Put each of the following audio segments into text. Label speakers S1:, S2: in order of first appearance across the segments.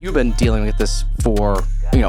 S1: You've been dealing with this for,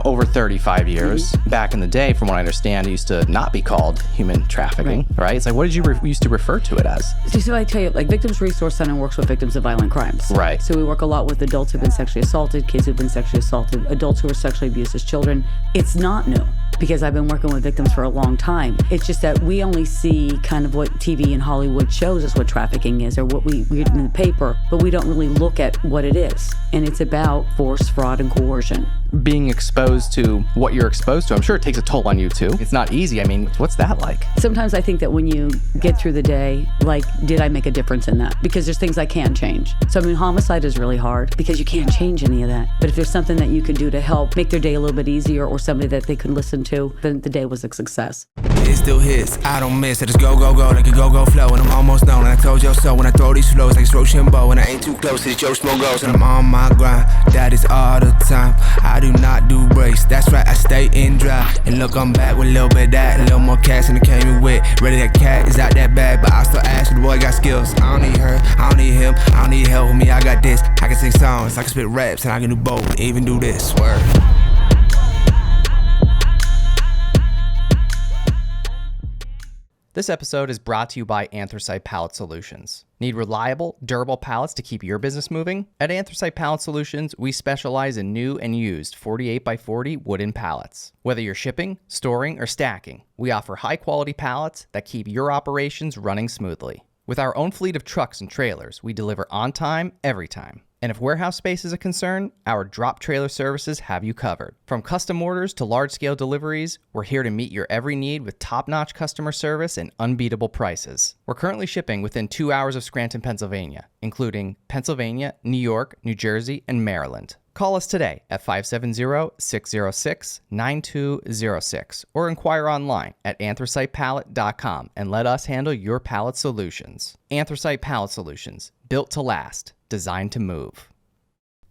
S1: over 35 years. Back in the day, from what I understand, it used to not be called human trafficking, right? It's like, what did you used to refer to it as?
S2: So I tell you, Victims Resource Center works with victims of violent crimes.
S1: Right.
S2: So we work a lot with adults who've been sexually assaulted, kids who've been sexually assaulted, adults who were sexually abused as children. It's not new, because I've been working with victims for a long time. It's just that we only see kind of what TV and Hollywood shows us what trafficking is, or what we read in the paper, but we don't really look at what it is. And it's about force, fraud, and coercion.
S1: Being exposed to what you're exposed to, I'm sure it takes a toll on you too. It's not easy. I mean, what's that like?
S2: Sometimes I think that when you get through the day, did I make a difference in that? Because there's things I can change. So homicide is really hard because you can't change any of that. But if there's something that you can do to help make their day a little bit easier, or somebody that they can listen to, then the day was a success.
S3: It still hits, I don't miss. I just go, like a go flow. And I'm almost known, and I told you so. When I throw these flows like it's Rochambeau, and I ain't too close, it's Joe Smoke goes. And I'm on my grind, that is all the time. I do not do breaks, that's right, I stay in dry. And look, I'm back with a little bit of that, a little more cash than it came with. Ready, that cat is out that bag, but I still ask you, the boy got skills. I don't need her, I don't need him, I don't need help with me, I got this. I can sing songs, I can spit raps, and I can do both, even do this, word.
S1: This episode is brought to you by Anthracite Pallet Solutions. Need reliable, durable pallets to keep your business moving? At Anthracite Pallet Solutions, we specialize in new and used 48x40 wooden pallets. Whether you're shipping, storing, or stacking, we offer high-quality pallets that keep your operations running smoothly. With our own fleet of trucks and trailers, we deliver on time, every time. And if warehouse space is a concern, our drop trailer services have you covered. From custom orders to large-scale deliveries, we're here to meet your every need with top-notch customer service and unbeatable prices. We're currently shipping within 2 hours of Scranton, Pennsylvania, including Pennsylvania, New York, New Jersey, and Maryland. Call us today at 570-606-9206 or inquire online at anthracitepallet.com and let us handle your pallet solutions. Anthracite Pallet Solutions, built to last, designed to move.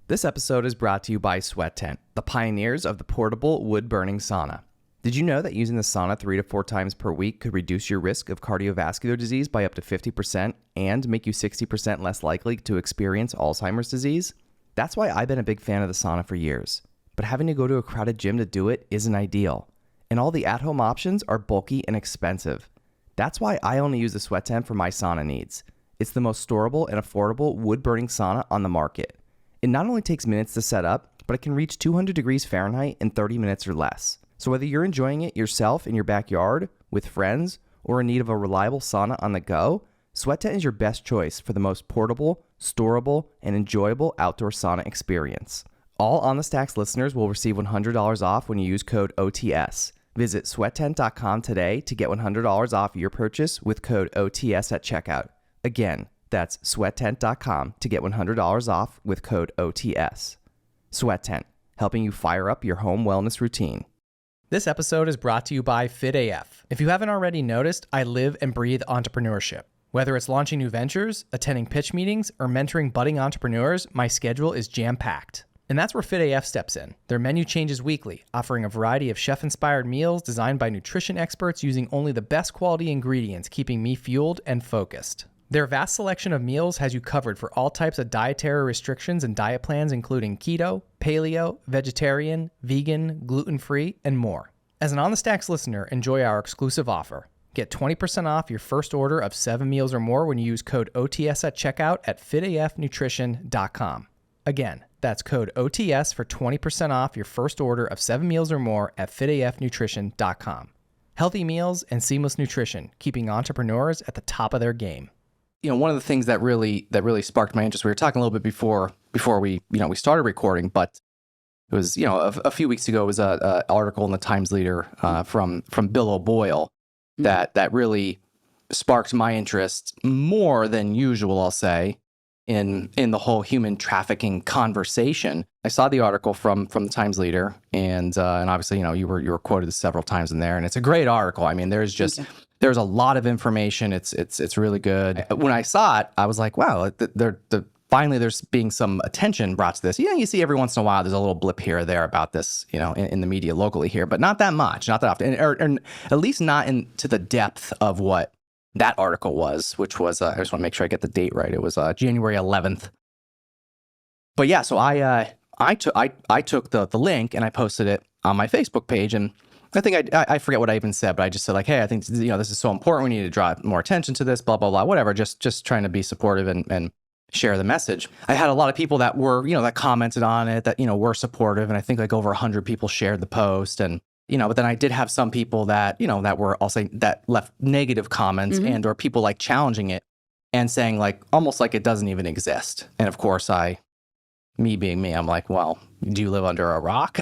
S1: This episode is brought to you by Sweat Tent, the pioneers of the portable wood-burning sauna. Did you know that using the sauna 3 to 4 times per week could reduce your risk of cardiovascular disease by up to 50% and make you 60% less likely to experience Alzheimer's disease? That's why I've been a big fan of the sauna for years, but having to go to a crowded gym to do it isn't ideal, and all the at-home options are bulky and expensive. That's why I only use the Sweat Tent for my sauna needs. It's the most storable and affordable wood-burning sauna on the market. It not only takes minutes to set up, but it can reach 200 degrees Fahrenheit in 30 minutes or less. So whether you're enjoying it yourself in your backyard, with friends, or in need of a reliable sauna on the go, Sweat Tent is your best choice for the most portable, storable, and enjoyable outdoor sauna experience. All On The Stacks listeners will receive $100 off when you use code OTS. Visit sweattent.com today to get $100 off your purchase with code OTS at checkout. Again, that's sweattent.com to get $100 off with code OTS. Sweat Tent, helping you fire up your home wellness routine. This episode is brought to you by FitAF. If you haven't already noticed, I live and breathe entrepreneurship. Whether it's launching new ventures, attending pitch meetings, or mentoring budding entrepreneurs, my schedule is jam-packed. And that's where FitAF steps in. Their menu changes weekly, offering a variety of chef-inspired meals designed by nutrition experts using only the best quality ingredients, keeping me fueled and focused. Their vast selection of meals has you covered for all types of dietary restrictions and diet plans, including keto, paleo, vegetarian, vegan, gluten-free, and more. As an On The Stacks listener, enjoy our exclusive offer. Get 20% off your first order of 7 meals or more when you use code OTS at checkout at fitafnutrition.com. Again, that's code OTS for 20% off your first order of 7 meals or more at fitafnutrition.com. Healthy meals and seamless nutrition, keeping entrepreneurs at the top of their game. One of the things that really sparked my interest, we were talking a little bit before we started recording, but it was, a few weeks ago, it was an article in the Times Leader from Bill O'Boyle that really sparked my interest more than usual, I'll say, in the whole human trafficking conversation. I saw the article from the Times Leader, and obviously, you were quoted several times in there, and it's a great article. I mean, there's a lot of information. It's really good. When I saw it, I was like, wow, finally there's being some attention brought to this. You see every once in a while there's a little blip here or there about this, in the media locally here, but not that much, not that often, or at least not to the depth of what that article was, which was, I just want to make sure I get the date right. It was January 11th. But yeah, so I I took the link and I posted it on my Facebook page, and I think I forget what I even said, but I just said like, hey, I think this is so important. We need to draw more attention to this. Blah blah blah. Whatever. Just trying to be supportive and share the message. I had a lot of people that were that commented on it, that were supportive, and I think like over 100 people shared the post, and but then I did have some people that that were also that left negative comments and or people like challenging it and saying like almost like it doesn't even exist. And of course me being me, I'm like, well, do you live under a rock?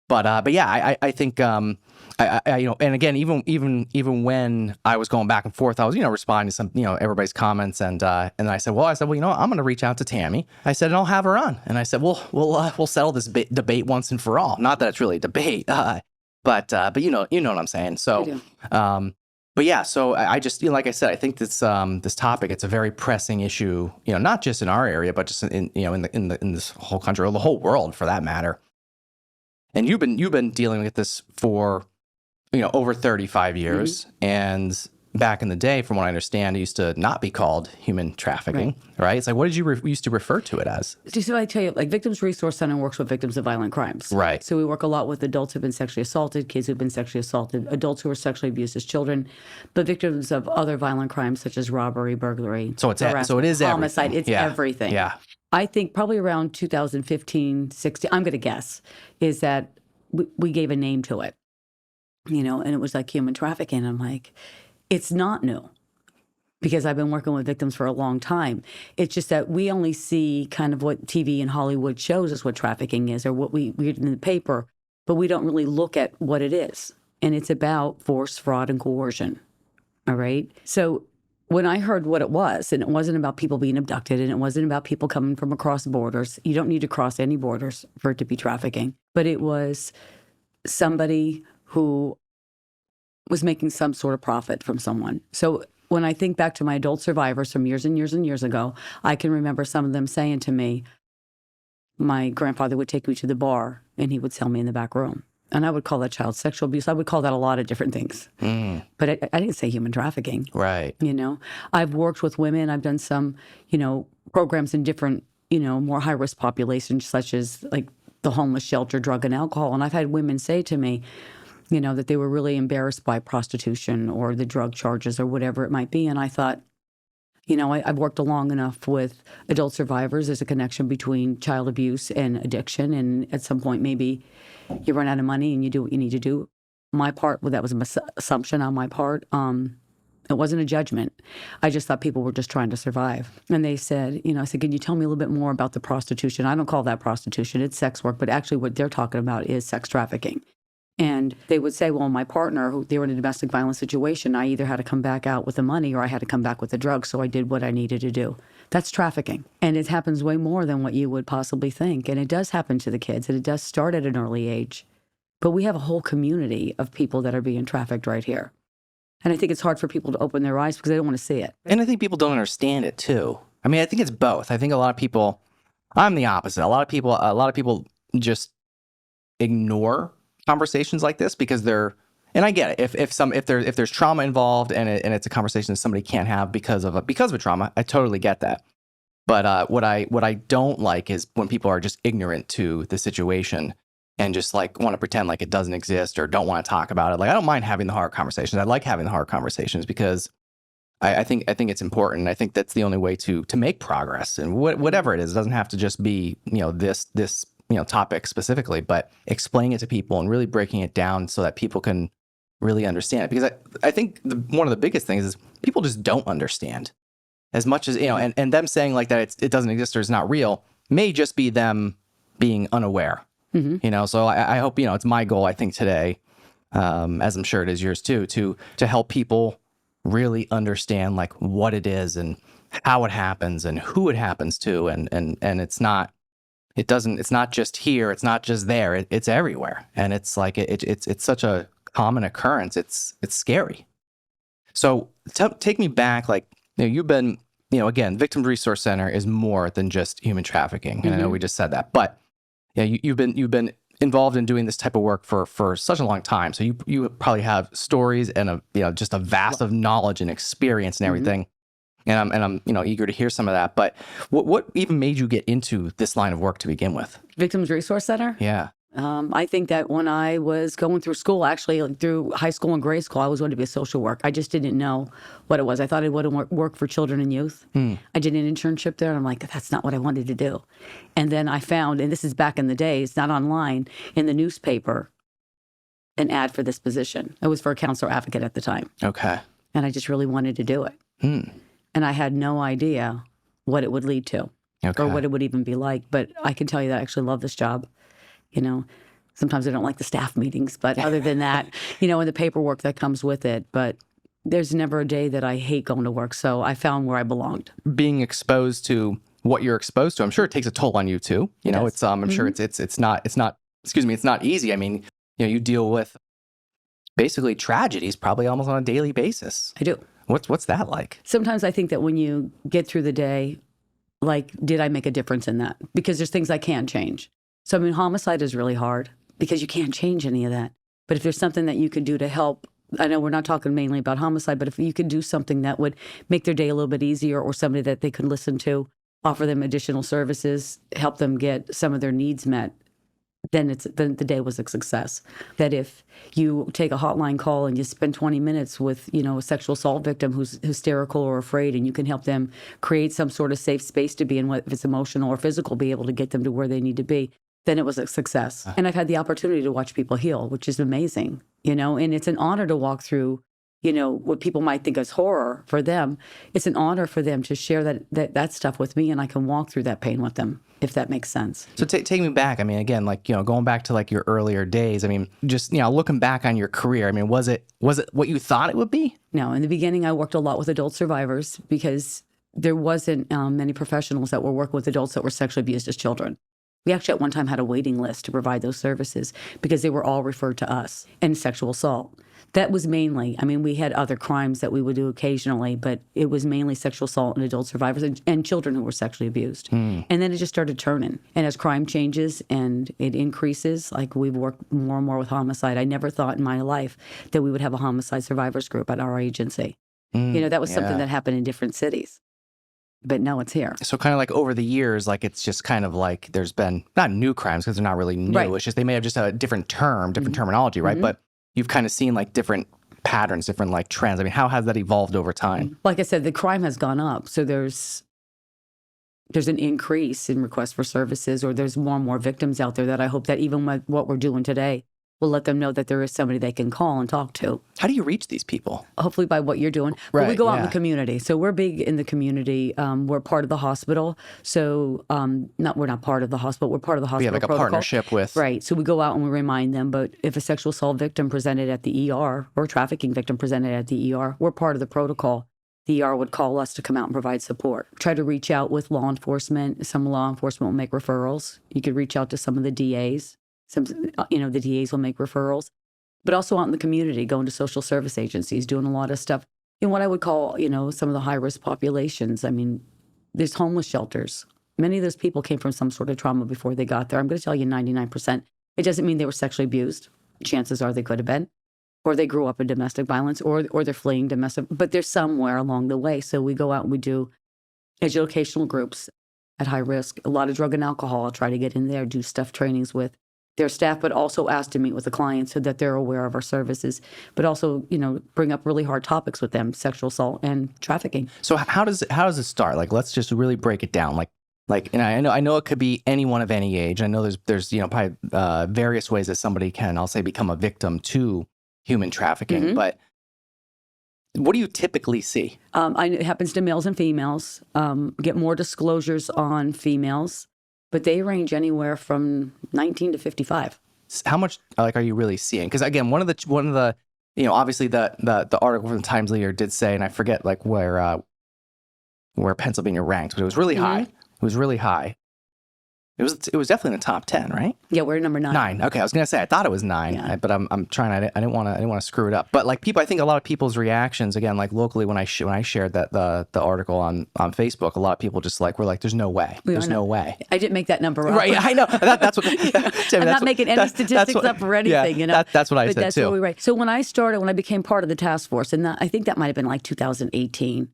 S1: But yeah, I think and again, even when I was going back and forth, I was responding to some everybody's comments, and then I said, well, I'm going to reach out to Tammi. I said, and I'll have her on, and I said, we'll settle this debate once and for all. Not that it's really a debate, but you know what I'm saying. So, but yeah, so I just like I said, I think this topic, it's a very pressing issue, not just in our area, but just in this whole country or the whole world for that matter. And you've been dealing with this for over 35 years, and back in the day, from what I understand, it used to not be called human trafficking, right? It's like, what did you used to refer to it as?
S2: So I tell you, like Victims Resource Center works with victims of violent crimes.
S1: Right.
S2: So we work a lot with adults who've been sexually assaulted, kids who've been sexually assaulted, adults who are sexually abused as children, but victims of other violent crimes such as robbery, burglary,
S1: so it is
S2: homicide.
S1: Everything.
S2: It's everything.
S1: Yeah.
S2: I think probably around 2015, 16, I'm going to guess, is that we gave a name to it, and it was like human trafficking. I'm like, it's not new, because I've been working with victims for a long time. It's just that we only see kind of what TV and Hollywood shows us what trafficking is, or what we read in the paper, but we don't really look at what it is. And it's about force, fraud, and coercion. All right? So when I heard what it was, and it wasn't about people being abducted, and it wasn't about people coming from across borders. You don't need to cross any borders for it to be trafficking. But it was somebody who was making some sort of profit from someone. So when I think back to my adult survivors from years and years and years ago, I can remember some of them saying to me, my grandfather would take me to the bar and he would sell me in the back room. And I would call that child sexual abuse. I would call that a lot of different things. But I didn't say human trafficking.
S1: Right.
S2: I've worked with women. I've done some, programs in different, more high-risk populations, such as like the homeless shelter, drug and alcohol. And I've had women say to me, that they were really embarrassed by prostitution or the drug charges or whatever it might be. And I thought, I've worked long enough with adult survivors. There's a connection between child abuse and addiction. And at some point, maybe you run out of money and you do what you need to do. My part, that was an assumption on my part. It wasn't a judgment. I just thought people were just trying to survive. And they said, I said, can you tell me a little bit more about the prostitution? I don't call that prostitution. It's sex work. But actually what they're talking about is sex trafficking. And they would say, well, my partner, they were in a domestic violence situation. I either had to come back out with the money or I had to come back with the drugs. So I did what I needed to do. That's trafficking. And it happens way more than what you would possibly think. And it does happen to the kids. And it does start at an early age. But we have a whole community of people that are being trafficked right here. And I think it's hard for people to open their eyes because they don't want to see it.
S1: And I think people don't understand it too. I mean, I think it's both. I think a lot of people, I'm the opposite. A lot of people just ignore conversations like this because they're, and I get it. If there's trauma involved and it's a conversation that somebody can't have because of a trauma, I totally get that. But what I don't like is when people are just ignorant to the situation and just like want to pretend like it doesn't exist or don't want to talk about it. Like, I don't mind having the hard conversations. I like having the hard conversations because I think it's important. I think that's the only way to make progress, and whatever it is. It doesn't have to just be this topic specifically, but explaining it to people and really breaking it down so that people can really understand it. Because I think one of the biggest things is people just don't understand as much as and them saying like that it doesn't exist or it's not real may just be them being unaware. So I hope, it's my goal, I think today, as I'm sure it is yours too, to help people really understand like what it is and how it happens and who it happens to. And it's not just here. It's not just there. It's everywhere. And it's like, it's such a common occurrence. It's scary. So take me back, like, you've been, again, Victims Resource Center is more than just human trafficking. And I know we just said that, but you've been involved in doing this type of work for such a long time. So you probably have stories and just a vast of knowledge and experience and everything. And I'm eager to hear some of that. But what even made you get into this line of work to begin with?
S2: Victims Resource Center?
S1: Yeah.
S2: I think that when I was going through school, actually like through high school and grade school, I always wanted to be a social worker. I just didn't know what it was. I thought I would work for children and youth. I did an internship there, and I'm like, that's not what I wanted to do. And then I found, and this is back in the days, not online, in the newspaper, an ad for this position. It was for a counselor advocate at the time.
S1: Okay.
S2: And I just really wanted to do it. And I had no idea what it would lead to or what it would even be like. But I can tell you that I actually love this job. Sometimes I don't like the staff meetings, but other than that, and the paperwork that comes with it. But there's never a day that I hate going to work. So I found where I belonged.
S1: Being exposed to what you're exposed to, I'm sure it takes a toll on you too. It's I'm sure it's not easy. I mean, you deal with basically tragedies probably almost on a daily basis.
S2: I do.
S1: What's that like?
S2: Sometimes I think that when you get through the day, like, did I make a difference in that? Because there's things I can't change. So, I mean, homicide is really hard because you can't change any of that. But if there's something that you could do to help, I know we're not talking mainly about homicide, but if you could do something that would make their day a little bit easier, or somebody that they could listen to, offer them additional services, help them get some of their needs met, then the day was a success. That if you take a hotline call and you spend 20 minutes with, a sexual assault victim who's hysterical or afraid, and you can help them create some sort of safe space to be in, if it's emotional or physical, be able to get them to where they need to be, then it was a success. And I've had the opportunity to watch people heal, which is amazing, and it's an honor to walk through, what people might think is horror for them. It's an honor for them to share that stuff with me, and I can walk through that pain with them, if that makes sense.
S1: So take me back. I mean, again, going back to your earlier days, I mean, just, looking back on your career, I mean, was it what you thought it would be?
S2: No, in the beginning, I worked a lot with adult survivors because there wasn't many professionals that were working with adults that were sexually abused as children. We actually at one time had a waiting list to provide those services because they were all referred to us, and sexual assault. That was mainly, I mean, we had other crimes that we would do occasionally, but it was mainly sexual assault and adult survivors and children who were sexually abused. And then it just started turning. And as crime changes and it increases, we've worked more and more with homicide. I never thought in my life that we would have a homicide survivors group at our agency. That was something that happened in different cities. But no, it's here.
S1: So kind of over the years, it's just kind of there's been, not new crimes because they're not really new. Right. It's just they may have just a different terminology, right? But you've kind of seen different patterns, different trends. I mean, how has that evolved over time?
S2: Like I said, the crime has gone up. So there's an increase in requests for services, or there's more and more victims out there that I hope that even with what we're doing today, we'll let them know that there is somebody they can call and talk to.
S1: How do you reach these people?
S2: Hopefully by what you're doing.
S1: Right,
S2: but we go out in the community. So we're big in the community. We're part of the hospital. So we're not part of the hospital. We're part of the hospital
S1: We have
S2: protocol.
S1: A partnership with.
S2: Right. So we go out and we remind them. But if a sexual assault victim presented at the ER or a trafficking victim presented at the ER, we're part of the protocol. The ER would call us to come out and provide support. Try to reach out with law enforcement. Some law enforcement will make referrals. You could reach out to some of the DAs. The DAs will make referrals. But also out in the community, going to social service agencies, doing a lot of stuff in what I would call, some of the high-risk populations. I mean, there's homeless shelters. Many of those people came from some sort of trauma before they got there. I'm going to tell you 99%. It doesn't mean they were sexually abused. Chances are they could have been. Or they grew up in domestic violence, or they're fleeing domestic. But they're somewhere along the way. So we go out and we do educational groups at high risk. A lot of drug and alcohol. I'll try to get in there, do stuff trainings with their staff, but also ask to meet with the clients so that they're aware of our services, but also, bring up really hard topics with them, sexual assault and trafficking.
S1: So how does it start? Let's just really break it down. And I know it could be anyone of any age. I know there's probably various ways that somebody can, I'll say, become a victim to human trafficking, but what do you typically see?
S2: It happens to males and females. Get more disclosures on females. But they range anywhere from 19 to 55.
S1: How much are you really seeing? Because again, one of the obviously the article from the Times Leader did say, and I forget where Pennsylvania ranked, but it was really high. It was really high. It was definitely in the top 10, right?
S2: Yeah, we're number 9.
S1: 9. Okay, I was gonna say I thought it was 9, but I'm trying. I didn't want to screw it up. But people, I think a lot of people's reactions, again, locally when I shared the article on Facebook, a lot of people just were like, "There's no way. There's no way."
S2: I didn't make that number up.
S1: Right? I know. That's what.
S2: I'm not making any statistics up or anything.
S1: That's what I said
S2: that's
S1: too.
S2: What we write. So when I became part of the task force, and I think that might have been 2018.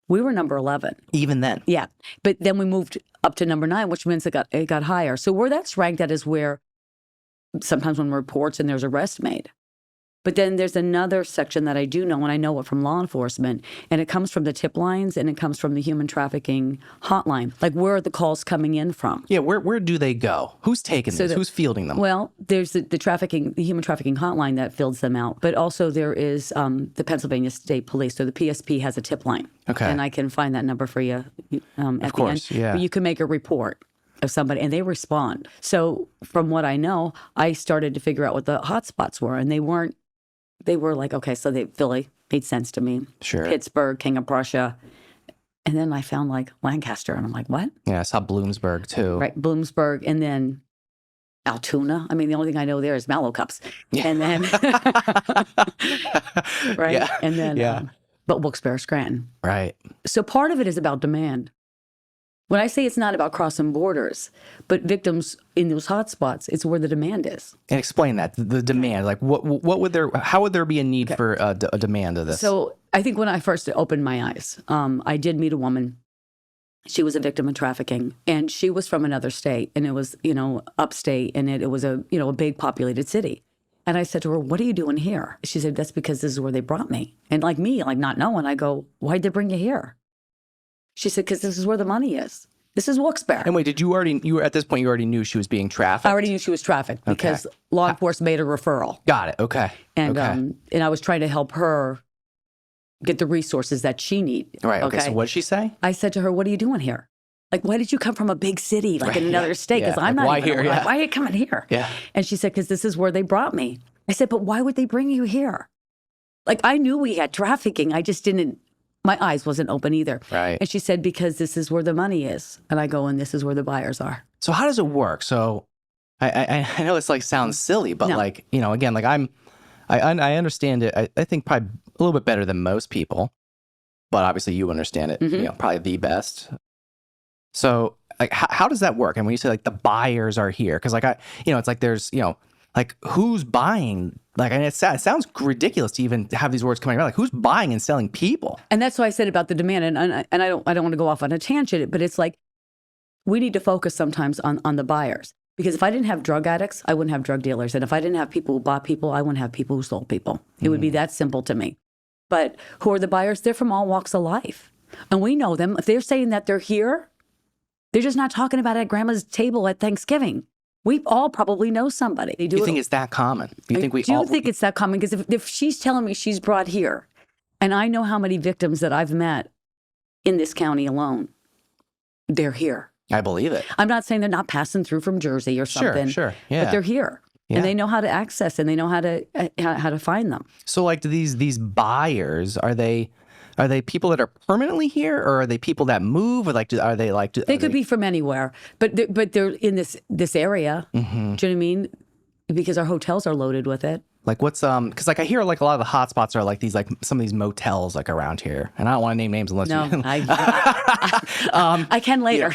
S2: We were number 11.
S1: Even then.
S2: Yeah. But then we moved up to number 9, which means it got higher. So where that's ranked at is where sometimes when reports and there's arrests made. But then there's another section that I do know, and I know it from law enforcement, and it comes from the tip lines and it comes from the human trafficking hotline. Like, where are the calls coming in from?
S1: Yeah, where do they go? Who's taking this? Who's fielding them?
S2: Well, there's the human trafficking hotline that fields them out, but also there is the Pennsylvania State Police, so the PSP has a tip line.
S1: Okay.
S2: And I can find that number for you at the end.
S1: Yeah.
S2: But you can make a report of somebody, and they respond. So from what I know, I started to figure out what the hotspots were, and they were like, okay, so Philly made sense to me.
S1: Sure.
S2: Pittsburgh, King of Prussia. And then I found like Lancaster, and I'm like, what?
S1: Yeah, I saw Bloomsburg too.
S2: Right, Bloomsburg, and then Altoona. I mean, the only thing I know there is Mallow Cups.
S1: Yeah.
S2: And then, right?
S1: Yeah.
S2: And then, but wilkes-barre, Scranton.
S1: Right.
S2: So part of it is about demand. When I say it's not about crossing borders, but victims in those hotspots, it's where the demand is.
S1: And explain that, the demand. Like, how would there be a need for a demand of this?
S2: So I think when I first opened my eyes, I did meet a woman. She was a victim of trafficking, and she was from another state, and it was, upstate, and it was a big populated city. And I said to her, "What are you doing here?" She said, "That's because this is where they brought me." And like me, like not knowing, I go, "Why'd they bring you here?" She said, "Because this is where the money is. This is wilkes-barre."
S1: And wait, you were at this point, you already knew she was being trafficked?
S2: I already knew she was trafficked because law enforcement made a referral.
S1: Got it. Okay.
S2: And
S1: okay.
S2: And I was trying to help her get the resources that she needed.
S1: Right. Okay. So what did she say?
S2: I said to her, "What are you doing here? Like, why did you come from a big city, like in another state? Because I'm not even here. Why are you coming here?"
S1: Yeah.
S2: And she said, "Because this is where they brought me." I said, "But why would they bring you here?" Like, I knew we had trafficking. I just didn't. My eyes wasn't open either.
S1: Right.
S2: And she said, "Because this is where the money is." And I go, "And this is where the buyers are."
S1: So how does it work? So I know this like sounds silly, but like, again, like I understand it. I think probably a little bit better than most people, but obviously you understand it, probably the best. So like, how does that work? And when you say like the buyers are here, because like it's like there's, like who's buying? Like, and it sounds ridiculous to even have these words coming around. Like, who's buying and selling people? And
S2: that's why I said about the demand. And I don't want to go off on a tangent, but it's like we need to focus sometimes on the buyers. Because if I didn't have drug addicts, I wouldn't have drug dealers. And if I didn't have people who bought people, I wouldn't have people who sold people. It would be that simple to me. But who are the buyers? They're from all walks of life. And we know them. If they're saying that they're here, they're just not talking about it at grandma's table at Thanksgiving. We all probably know somebody.
S1: Do you think it's that common? Do you think
S2: think it's that common? Because if she's telling me she's brought here, and I know how many victims that I've met in this county alone, they're here.
S1: I believe it.
S2: I'm not saying they're not passing through from Jersey or something.
S1: Sure, yeah.
S2: But they're here. Yeah. And they know how to access, and they know how to find them.
S1: So like these buyers, are they people that are permanently here, or are they people that move, or like
S2: they could be from anywhere, but they're in this area. Mm-hmm. Do you know what I mean? Because our hotels are loaded with it.
S1: Like what's because like I hear like a lot of the hotspots are like these like some of these motels like around here, and I don't want to name names unless you.
S2: I can later.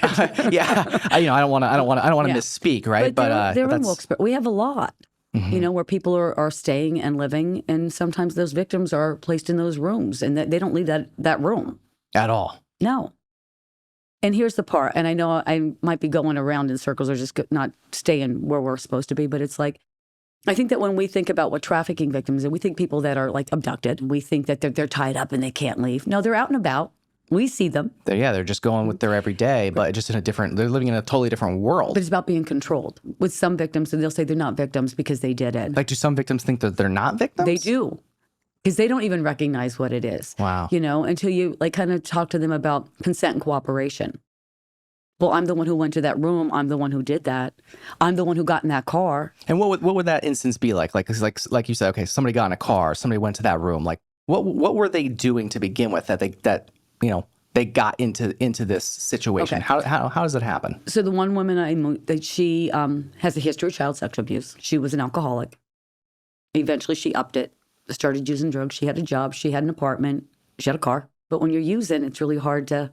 S1: Yeah, I don't want to misspeak, right?
S2: But they're in Wilkes-Barre. We have a lot. Mm-hmm. Where people are staying and living, and sometimes those victims are placed in those rooms, and they don't leave that room
S1: at all.
S2: No. And here's the part, and I know I might be going around in circles or just not staying where we're supposed to be, but it's like, I think that when we think about what trafficking victims are, we think people that are like abducted. We think that they're tied up and they can't leave. No, they're out and about. We see them.
S1: They're just going with their everyday, but just they're living in a totally different world.
S2: But it's about being controlled. With some victims, and they'll say they're not victims because they did it.
S1: Like, do some victims think that they're not victims?
S2: They do. Because they don't even recognize what it is.
S1: Wow.
S2: Until you like kind of talk to them about consent and cooperation. Well, I'm the one who went to that room. I'm the one who did that. I'm the one who got in that car.
S1: And what would that instance be like? Like you said, okay, somebody got in a car, somebody went to that room. Like, what were they doing to begin with that they got into this situation? Okay. How does it happen?
S2: So the one woman I knew, that she has a history of child sexual abuse. She was an alcoholic. Eventually, she upped it, started using drugs. She had a job. She had an apartment. She had a car. But when you're using, it's really hard to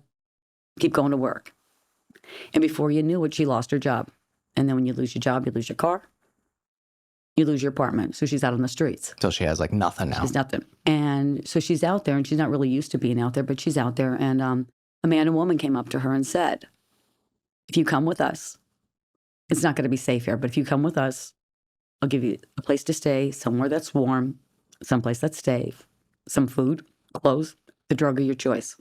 S2: keep going to work. And before you knew it, she lost her job. And then when you lose your job, you lose your car. you lose your apartment. So she's out on the streets.
S1: So she has like nothing now.
S2: She's nothing. And so she's out there, and she's not really used to being out there, but she's out there. And a man and woman came up to her and said, if you come with us, it's not going to be safe here, but if you come with us, I'll give you a place to stay, somewhere that's warm, someplace that's safe, some food, clothes, the drug of your choice.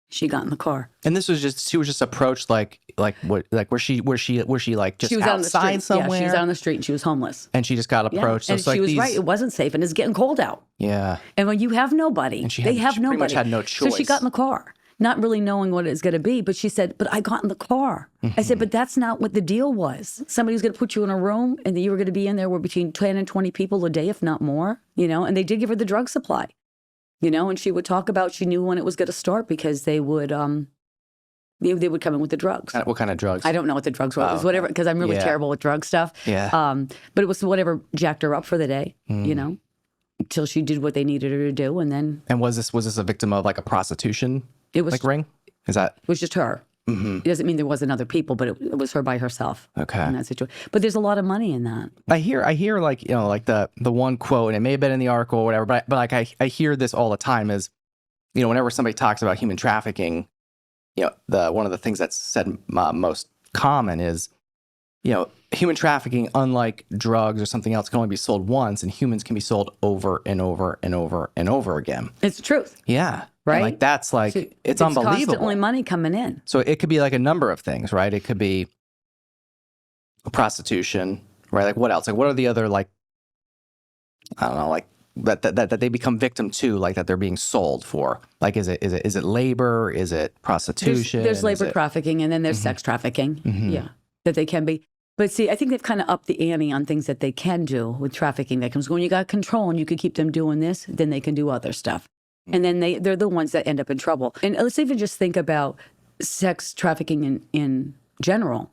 S2: She got in the car.
S1: And this was she was just approached like what, like where she like just
S2: she was
S1: outside somewhere?
S2: Yeah, she was out on the street and she was homeless.
S1: And she just got approached.
S2: Yeah.
S1: So
S2: And
S1: it's like
S2: she was right. It wasn't safe, and it's getting cold out.
S1: Yeah.
S2: And when you have nobody,
S1: and she
S2: they have
S1: she
S2: nobody.
S1: pretty much had no choice.
S2: So she got in the car, not really knowing what it's going to be. But she said, but I got in the car. I said, but that's not what the deal was. Somebody was going to put you in a room, and you were going to be in there with between 10 and 20 people a day, if not more, and they did give her the drug supply, and she would talk about, she knew when it was going to start because they would, they would come in with the drugs.
S1: What kind of drugs?
S2: I don't know what the drugs were. It was whatever, because I'm really terrible with drug stuff.
S1: Yeah.
S2: But it was whatever jacked her up for the day, until she did what they needed her to do. And then.
S1: And was this a victim of like a prostitution ring? Is that?
S2: It was just her. It doesn't mean there wasn't other people, but it was her by herself.
S1: Okay.
S2: In that situation. But there's a lot of money in that.
S1: I hear like, like the one quote, and it may have been in the article or whatever, but like I hear this all the time is, whenever somebody talks about human trafficking, one of the things that's said most common is, human trafficking, unlike drugs or something else, can only be sold once, and humans can be sold over and over and over and over again.
S2: It's the truth.
S1: Yeah.
S2: Right.
S1: And like that's like,
S2: So
S1: it's unbelievable.
S2: Constantly money coming in.
S1: So it could be like a number of things, right? It could be prostitution, right? Like what else? Like what are the other, like, I don't know, like that they become victim to, like that they're being sold for? Like is it labor? Is it prostitution?
S2: There's labor trafficking, and then there's sex trafficking. Yeah, that they can be. But see, I think they've kind of upped the ante on things that they can do with trafficking victims. When you got control and you could keep them doing this, then they can do other stuff. And then they're the ones that end up in trouble. And let's even just think about sex trafficking in general.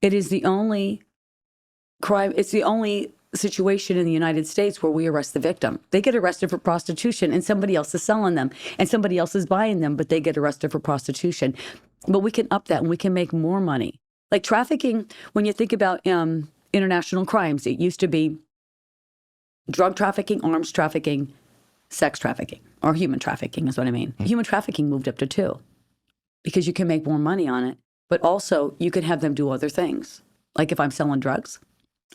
S2: It is the only crime, it's the only situation in the United States where we arrest the victim. They get arrested for prostitution, and somebody else is selling them, and somebody else is buying them, but they get arrested for prostitution. But we can up that, and we can make more money. Like trafficking, when you think about international crimes, it used to be drug trafficking, arms trafficking, sex trafficking, or human trafficking is what I mean. Human trafficking moved up to 2 because you can make more money on it, but also you can have them do other things. Like if I'm selling drugs,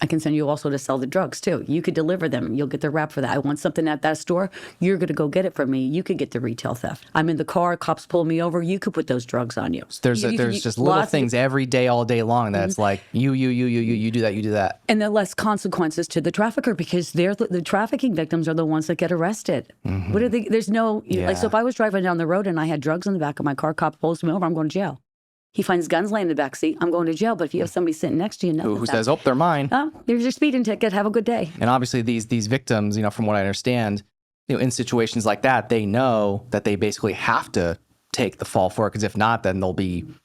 S2: I can send you also to sell the drugs too. You could deliver them. You'll get the rap for that. I want something at that store. You're going to go get it from me. You could get the retail theft. I'm in the car. Cops pull me over. You could put those drugs on you.
S1: So there's just little things every day, all day long. That's like you do that, you do that.
S2: And there are less consequences to the trafficker because the trafficking victims are the ones that get arrested. What are they? There's no like. So if I was driving down the road and I had drugs in the back of my car, cop pulls me over, I'm going to jail. He finds guns laying in the back seat, I'm going to jail. But if you have somebody sitting next to you,
S1: who says, "Oh, they're mine,"
S2: here's your speeding ticket. Have a good day.
S1: And obviously, these victims, from what I understand, in situations like that, they know that they basically have to take the fall for it, because if not, then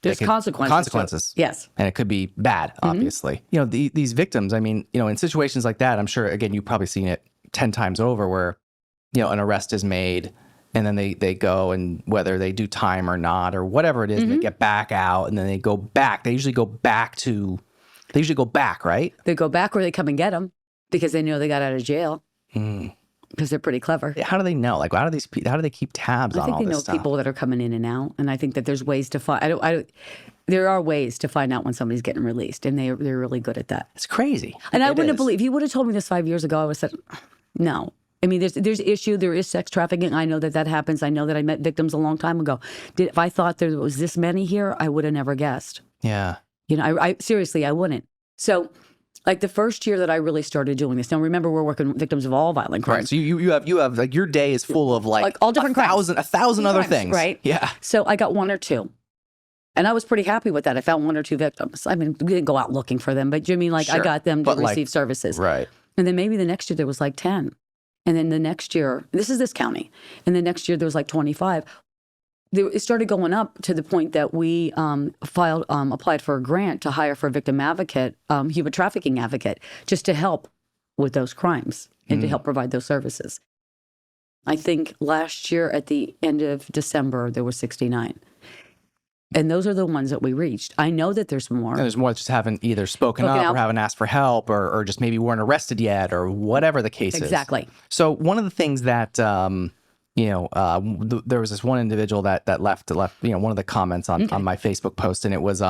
S2: there's consequences. Yes,
S1: and it could be bad. Obviously, these victims. I mean, in situations like that, I'm sure again you've probably seen it 10 times over, where an arrest is made. And then they go, and whether they do time or not or whatever it is, they get back out, and then they go back. They usually go back, right?
S2: They go back, or they come and get them because they know they got out of jail. Because they're pretty clever.
S1: How do they know? Like, how do they keep tabs on all this stuff?
S2: I think they know people that are coming in and out, and I think that there's ways to find. There are ways to find out when somebody's getting released, and they're really good at that.
S1: It's crazy.
S2: And I wouldn't believe, if you would have told me this 5 years ago, I would have said, no. I mean, there's issue. There is sex trafficking. I know that happens. I know that I met victims a long time ago. If I thought there was this many here, I would have never guessed.
S1: Yeah.
S2: I seriously, I wouldn't. So, like the first year that I really started doing this. Now, remember, we're working with victims of all violent crimes.
S1: Right. So you have like your day is full of like
S2: all different crimes,
S1: a thousand other things.
S2: Right.
S1: Yeah.
S2: So I got 1 or 2. And I was pretty happy with that. I found 1 or 2 victims. I mean, we didn't go out looking for them, but Jimmy, I got them to receive services.
S1: Right.
S2: And then maybe the next year there was like 10. And then the next year, this is this county, and the next year there was like 25. It started going up to the point that we applied for a grant to hire for a victim advocate, human trafficking advocate, just to help with those crimes and to help provide those services. I think last year at the end of December, there were 69. And those are the ones that we reached. I know that there's more.
S1: And there's more that just haven't either spoken up or haven't asked for help or just maybe weren't arrested yet or whatever the case is.
S2: Exactly.
S1: So one of the things that, there was this one individual that left, one of the comments on my Facebook post, and it was,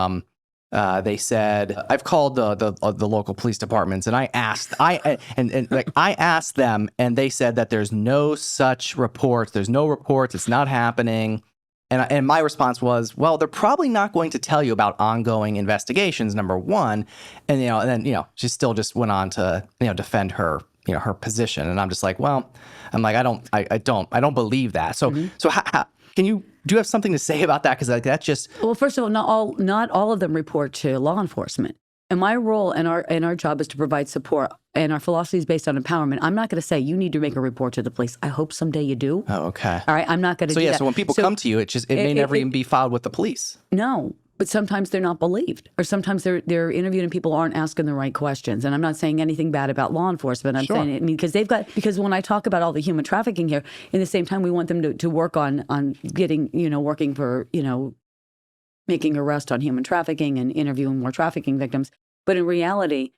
S1: they said, I've called the local police departments and I asked them and they said that there's no such reports. There's no reports. It's not happening. And my response was, well, they're probably not going to tell you about ongoing investigations, number one. And, then she still just went on to, defend her, her position. And I'm just like, well, I don't believe that. So, so how do you have something to say about that? Because that's just.
S2: Well, first of all, not all of them report to law enforcement. And my role and our job is to provide support. And our philosophy is based on empowerment. I'm not going to say you need to make a report to the police. I hope someday you do.
S1: Oh, okay.
S2: All right. I'm not going to do that.
S1: So when people come to you, it may never even be filed with the police.
S2: No, but sometimes they're not believed, or sometimes they're interviewed and people aren't asking the right questions. And I'm not saying anything bad about law enforcement. I'm saying because when I talk about all the human trafficking here, in the same time we want them to work on getting working for making arrests on human trafficking and interviewing more trafficking victims. But in reality,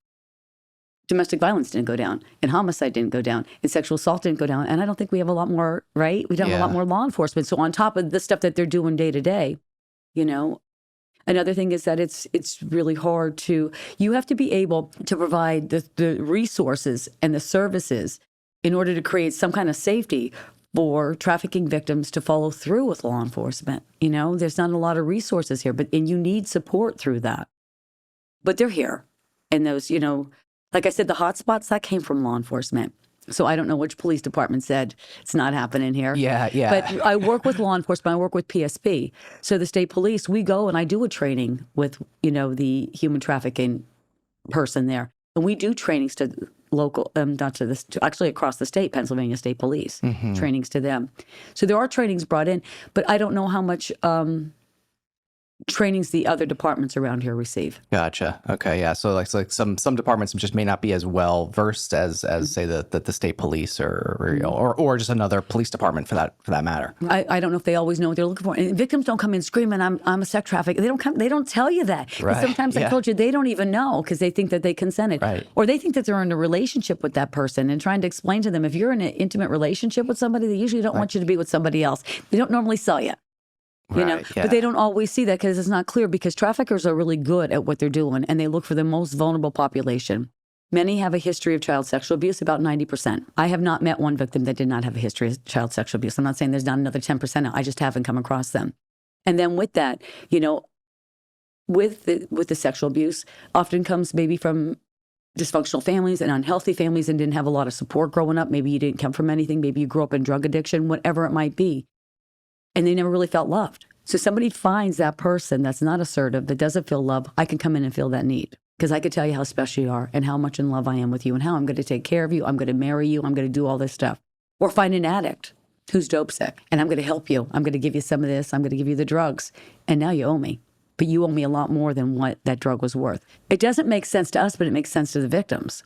S2: domestic violence didn't go down, and homicide didn't go down, and sexual assault didn't go down. And I don't think we have a lot more, right? We don't have a lot more law enforcement. So on top of the stuff that they're doing day to day, another thing is that it's really hard you have to be able to provide the resources and the services in order to create some kind of safety for trafficking victims to follow through with law enforcement. There's not a lot of resources here, and you need support through that. But they're here. And those, like I said, the hotspots, that came from law enforcement. So I don't know which police department said it's not happening here.
S1: Yeah.
S2: But I work with law enforcement. I work with PSP. So the state police, we go and I do a training with, the human trafficking person there. And we do trainings to local, actually across the state, Pennsylvania State Police, trainings to them. So there are trainings brought in, but I don't know how much trainings the other departments around here receive.
S1: Gotcha. Okay. Yeah. So like some departments just may not be as well versed as say the state police or just another police department for that matter.
S2: I don't know if they always know what they're looking for. And victims don't come in screaming, I'm a sex trafficker. They don't tell you that.
S1: Right.
S2: And sometimes I told you they don't even know because they think that they consented.
S1: Right.
S2: Or they think that they're in a relationship with that person and trying to explain to them, if you're in an intimate relationship with somebody, they usually don't want you to be with somebody else. They don't normally sell you. But they don't always see that because it's not clear, because traffickers are really good at what they're doing and they look for the most vulnerable population. Many have a history of child sexual abuse, about 90%. I have not met one victim that did not have a history of child sexual abuse. I'm not saying there's not another 10%. I just haven't come across them. And then with that, with the sexual abuse often comes maybe from dysfunctional families and unhealthy families and didn't have a lot of support growing up. Maybe you didn't come from anything. Maybe you grew up in drug addiction, whatever it might be. And they never really felt loved. So somebody finds that person that's not assertive, that doesn't feel love, I can come in and fill that need. Because I could tell you how special you are and how much in love I am with you and how I'm going to take care of you. I'm going to marry you. I'm going to do all this stuff. Or find an addict who's dope sick and I'm going to help you. I'm going to give you some of this. I'm going to give you the drugs. And now you owe me. But you owe me a lot more than what that drug was worth. It doesn't make sense to us, but it makes sense to the victims.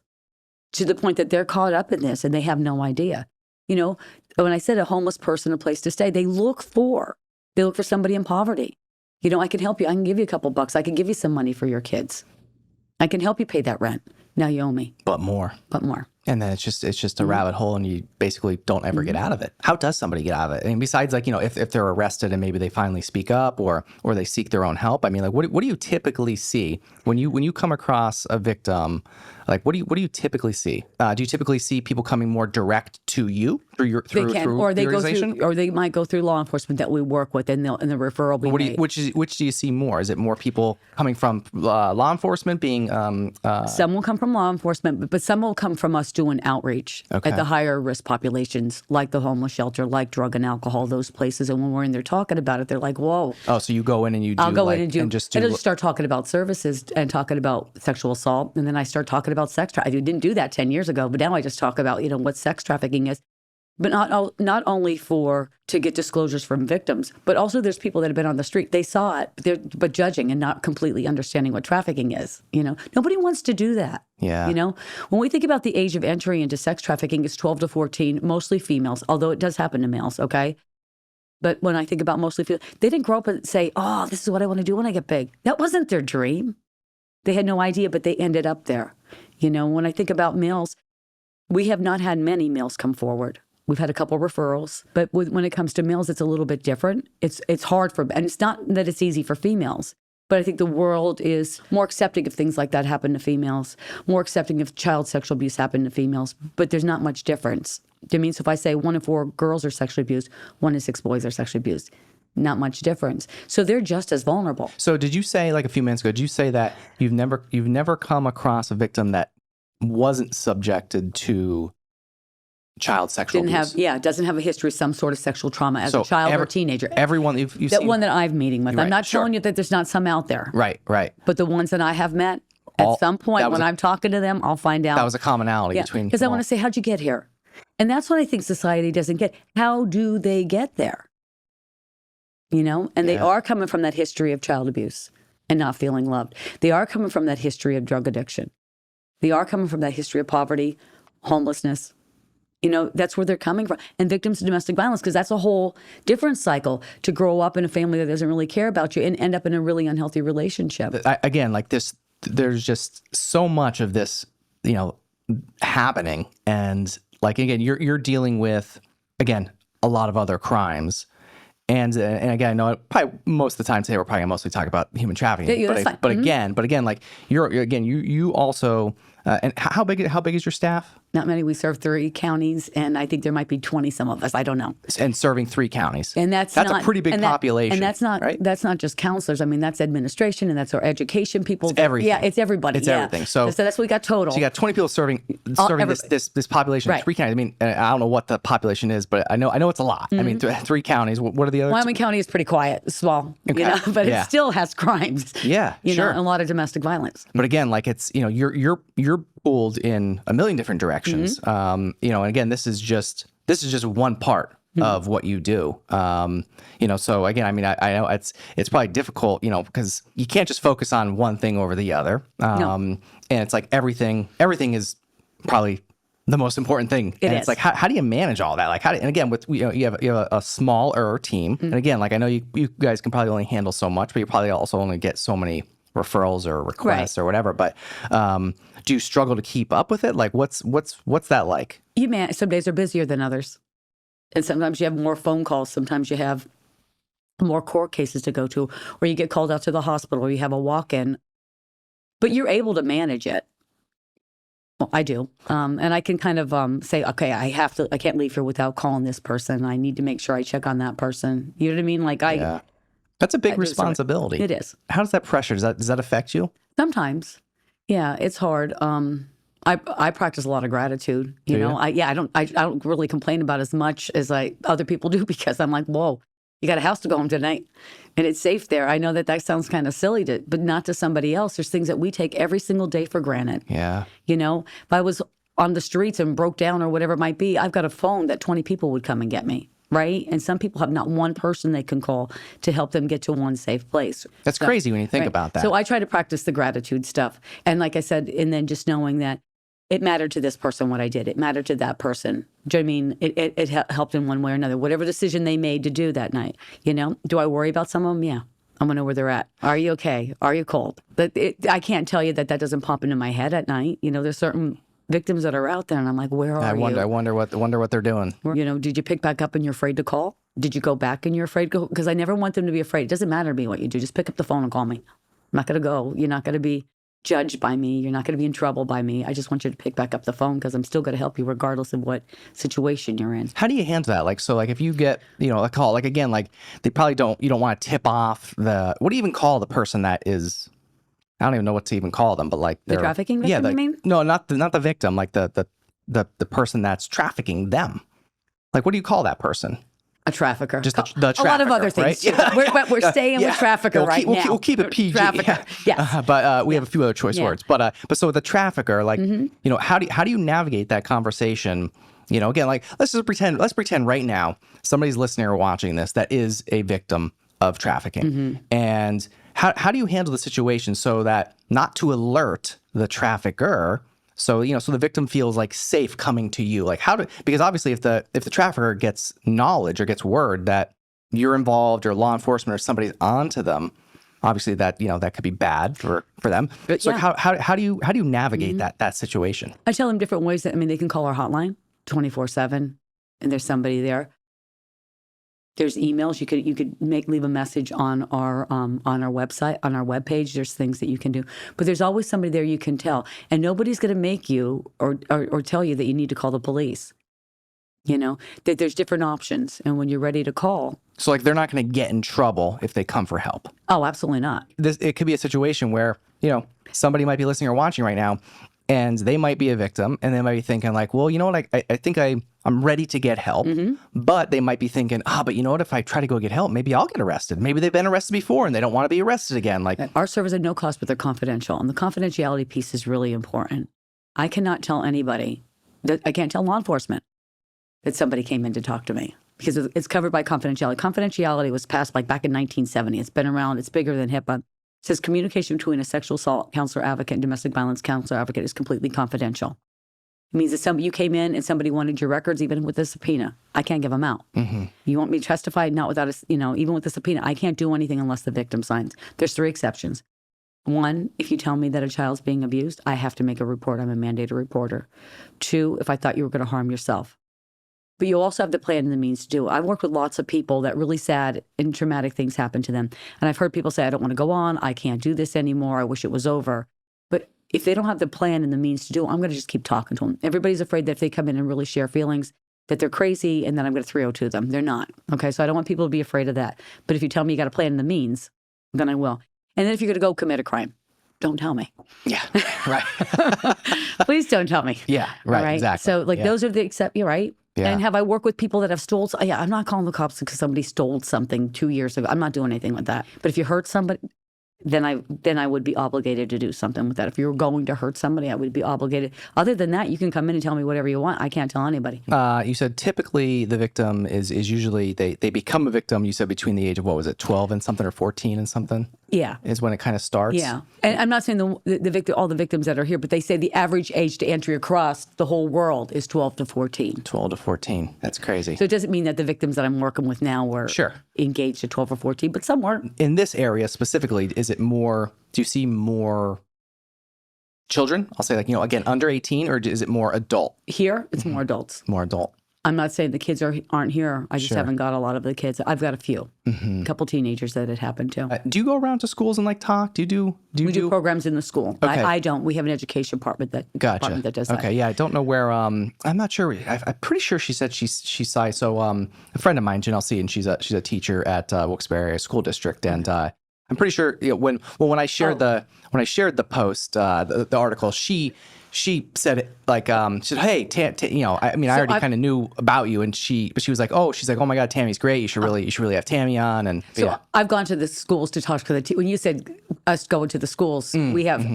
S2: To the point that they're caught up in this and they have no idea. When I said a homeless person, a place to stay, they look for somebody in poverty. I can help you. I can give you a couple bucks. I can give you some money for your kids. I can help you pay that rent. Now you owe me.
S1: But more. And then it's just a rabbit hole and you basically don't ever get out of it. How does somebody get out of it? I mean, besides if they're arrested and maybe they finally speak up or they seek their own help. I mean, what do you typically see when you come across a victim? Like, what do you typically see? Do you typically see people coming more direct to you through your organization?
S2: Or they might go through law enforcement that we work with, and the referral be made.
S1: Which do you see more? Is it more people coming from law enforcement being?
S2: Some will come from law enforcement, but some will come from us doing outreach at the higher risk populations, like the homeless shelter, like drug and alcohol, those places. And when we're in there talking about it, they're like, "Whoa!"
S1: Oh, so you go in and you do.
S2: I'll go in and just start talking about services and talking about sexual assault, and then I start talking about sex trafficking. I didn't do that 10 years ago, but now I just talk about, what sex trafficking is. But not only to get disclosures from victims, but also there's people that have been on the street. They saw it, but judging and not completely understanding what trafficking is. Nobody wants to do that.
S1: Yeah.
S2: When we think about the age of entry into sex trafficking, it's 12 to 14, mostly females, although it does happen to males, okay? But when I think about mostly females, they didn't grow up and say, oh, this is what I want to do when I get big. That wasn't their dream. They had no idea, but they ended up there. You know, when I think about males, we have not had many males come forward. We've had a couple referrals, but when it comes to males, it's a little bit different. It's hard for, and it's not that it's easy for females, but I think the world is more accepting if things like that happen to females, more accepting if child sexual abuse happened to females, but there's not much difference. That means if I say 1 in 4 girls are sexually abused, 1 in 6 boys are sexually abused. Not much difference. So they're just as vulnerable.
S1: So did you say, like a few minutes ago, did you say that you've never come across a victim that wasn't subjected to child sexual abuse?
S2: Doesn't have a history of some sort of sexual trauma as a child or teenager.
S1: Everyone you've
S2: that
S1: seen,
S2: one that I've meeting with.
S1: Right,
S2: I'm not
S1: sure.
S2: telling you that there's not some out there.
S1: Right.
S2: But the ones that I have met, at some point when I'm talking to them, I'll find out.
S1: That was a commonality between.
S2: Because I want to say, how'd you get here? And that's what I think society doesn't get. How do they get there? You know, and they are coming from that history of child abuse and not feeling loved. They are coming from that history of drug addiction. They are coming from that history of poverty, homelessness. You know, that's where they're coming from. And victims of domestic violence, because that's a whole different cycle to grow up in a family that doesn't really care about you and end up in a really unhealthy relationship.
S1: Again, like this, there's just so much of this, you know, happening. And like, again, you're dealing with, again, a lot of other crimes. And again, I know probably most of the time today we're probably gonna mostly talk about human trafficking.
S2: Yeah, that's fine.
S1: But again, like you also and how big is your staff?
S2: Not many. We serve 3 counties, and I think there might be 20 some of us. I don't know.
S1: And serving 3 counties.
S2: And that's
S1: a pretty big population.
S2: And that's not
S1: right?
S2: That's not just counselors. I mean, that's administration, and that's our education people.
S1: It's everything.
S2: Yeah, it's everybody.
S1: It's everything. So
S2: that's what we got total.
S1: So you got 20 people serving this population in 3 counties. I mean, I don't know what the population is, but I know it's a lot. I mean, 3 counties. What are the other?
S2: Wyoming County is pretty quiet, small,
S1: Okay.
S2: you know, but it still has crimes.
S1: Yeah,
S2: you
S1: sure.
S2: know, and a lot of domestic violence.
S1: But again, like it's, you know, you're pulled in a million different directions. You know, and again, this is just one part of what you do. You know, so again, I mean, I know it's probably difficult, you know, because you can't just focus on one thing over the other.
S2: No.
S1: And it's like everything is probably the most important thing. It's like, how do you manage all that? Like, and again, with, you know, you have a smaller team. And again, like I know you guys can probably only handle so much, but you probably also only get so many referrals or requests or whatever. But do you struggle to keep up with it? Like, what's that like?
S2: Some days are busier than others, and sometimes you have more phone calls. Sometimes you have more court cases to go to, or you get called out to the hospital, or you have a walk-in. But you're able to manage it. Well, I do, and I can kind of say, okay, I can't leave here without calling this person. I need to make sure I check on that person. You know what I mean? Like
S1: that's a big responsibility.
S2: It is.
S1: How does that pressure? Does that affect you?
S2: Sometimes. Yeah, it's hard. I practice a lot of gratitude. You know, I don't really complain about as much as other people do, because I'm like, whoa, you got a house to go home tonight, and it's safe there. I know that sounds kind of silly but not to somebody else. There's things that we take every single day for granted.
S1: Yeah.
S2: You know, if I was on the streets and broke down or whatever it might be, I've got a phone that 20 people would come and get me. Right? And some people have not one person they can call to help them get to one safe place.
S1: That's crazy when you think about that.
S2: So I try to practice the gratitude stuff. And like I said, and then just knowing that it mattered to this person what I did. It mattered to that person. Do you know what I mean? It helped in one way or another. Whatever decision they made to do that night. You know? Do I worry about some of them? Yeah. I want to know where they're at. Are you okay? Are you cold? But I can't tell you that doesn't pop into my head at night. You know, there's certain victims that are out there, and I'm like, where are you?
S1: I wonder what they're doing.
S2: You know, did you pick back up and you're afraid to call? Did you go back and you're afraid to go? Because I never want them to be afraid. It doesn't matter to me what you do. Just pick up the phone and call me. I'm not going to go. You're not going to be judged by me. You're not going to be in trouble by me. I just want you to pick back up the phone, because I'm still going to help you regardless of what situation you're in.
S1: How do you handle that? Like, so like if you get, you know, a call, like again, like they probably you don't want to tip off what do you even call the person that is, I don't even know what to even call them, but like
S2: the trafficking victim, you mean?
S1: No, not the victim, like the person that's trafficking them. Like, what do you call that person?
S2: A trafficker.
S1: Just the trafficker,
S2: a lot of other things.
S1: Right?
S2: Yeah. We're staying with trafficker now.
S1: We'll keep it PG.
S2: Trafficker. Yes.
S1: But we have a few other choice words. But so the trafficker, like, you know, how do you navigate that conversation? You know, again, like let's pretend right now somebody's listening or watching this that is a victim of trafficking, and how do you handle the situation so that not to alert the trafficker? So, you know, so the victim feels like safe coming to you. Like because obviously if the trafficker gets knowledge or gets word that you're involved or law enforcement or somebody's onto them, obviously that, that could be bad for them.
S2: But
S1: So
S2: yeah.
S1: how do you navigate that situation?
S2: I tell them different ways that, they can call our hotline 24/7 and there's somebody there. There's emails. You could leave a message on our website, on our webpage. There's things that you can do, but there's always somebody there you can tell, and nobody's going to make you or tell you that you need to call the police. That there's different options, and when you're ready to call.
S1: So like they're not going to get in trouble if they come for help.
S2: Oh, absolutely not.
S1: It could be a situation where, somebody might be listening or watching right now and they might be a victim and they might be thinking like, well, you know what? I think I'm ready to get help, but they might be thinking, but you know what? If I try to go get help, maybe I'll get arrested. Maybe they've been arrested before and they don't want to be arrested again. Like
S2: our servers are no cost, but they're confidential. And the confidentiality piece is really important. I cannot tell anybody I can't tell law enforcement that somebody came in to talk to me because it's covered by confidentiality. Confidentiality was passed like back in 1970. It's been around. It's bigger than HIPAA. It says communication between a sexual assault counselor advocate and domestic violence counselor advocate is completely confidential. It means that you came in and somebody wanted your records, even with a subpoena. I can't give them out. You want me to testify? Not without even with a subpoena. I can't do anything unless the victim signs. There's 3 exceptions. 1, if you tell me that a child's being abused, I have to make a report. I'm a mandated reporter. 2, if I thought you were going to harm yourself. But you also have the plan and the means to do it. I've worked with lots of people that really sad and traumatic things happen to them. And I've heard people say, I don't want to go on. I can't do this anymore. I wish it was over. But if they don't have the plan and the means to do it, I'm going to just keep talking to them. Everybody's afraid that if they come in and really share feelings, that they're crazy and then I'm going to 302 them. They're not. Okay, so I don't want people to be afraid of that. But if you tell me you got a plan and the means, then I will. And then if you're going to go commit a crime, don't tell me.
S1: Yeah, right.
S2: Please don't tell me.
S1: Yeah, right, exactly.
S2: So those are you're right.
S1: Yeah.
S2: And have I worked with people that have stole? Yeah, I'm not calling the cops because somebody stole something 2 years ago. I'm not doing anything with that. But if you hurt somebody, then I would be obligated to do something with that. If you were going to hurt somebody, I would be obligated. Other than that, you can come in and tell me whatever you want. I can't tell anybody.
S1: You said typically the victim is usually they become a victim. You said between the age of 12 and something or 14 and something.
S2: Yeah,
S1: is when it kind of starts.
S2: Yeah, and I'm not saying the victim, all the victims that are here, but they say the average age to entry across the whole world is 12 to 14.
S1: 12 to 14. That's crazy.
S2: So it doesn't mean that the victims that I'm working with now were engaged at 12 or 14, but some weren't.
S1: In this area specifically, is it more? Do you see more children? I'll say again under 18, or is it more adult?
S2: Here, it's more adults.
S1: More adult.
S2: I'm not saying the kids aren't here. I just haven't got a lot of the kids. I've got a few, a couple teenagers that it happened to.
S1: Do you go around to schools and talk? We
S2: do programs in the school.
S1: Okay.
S2: I don't. We have an education department that does that.
S1: Okay, yeah, I don't know where. I'm not sure. I'm pretty sure she said she saw. So a friend of mine, Janelle C, and she's a teacher at wilkes-barre school district, and I'm pretty sure when I shared the post, the article, she said it she said, hey, I already kind of knew about you, and she was like, oh my God, Tammy's great. You should really have Tammy on. And
S2: so I've gone to the schools to talk to when you said us going to the schools, we have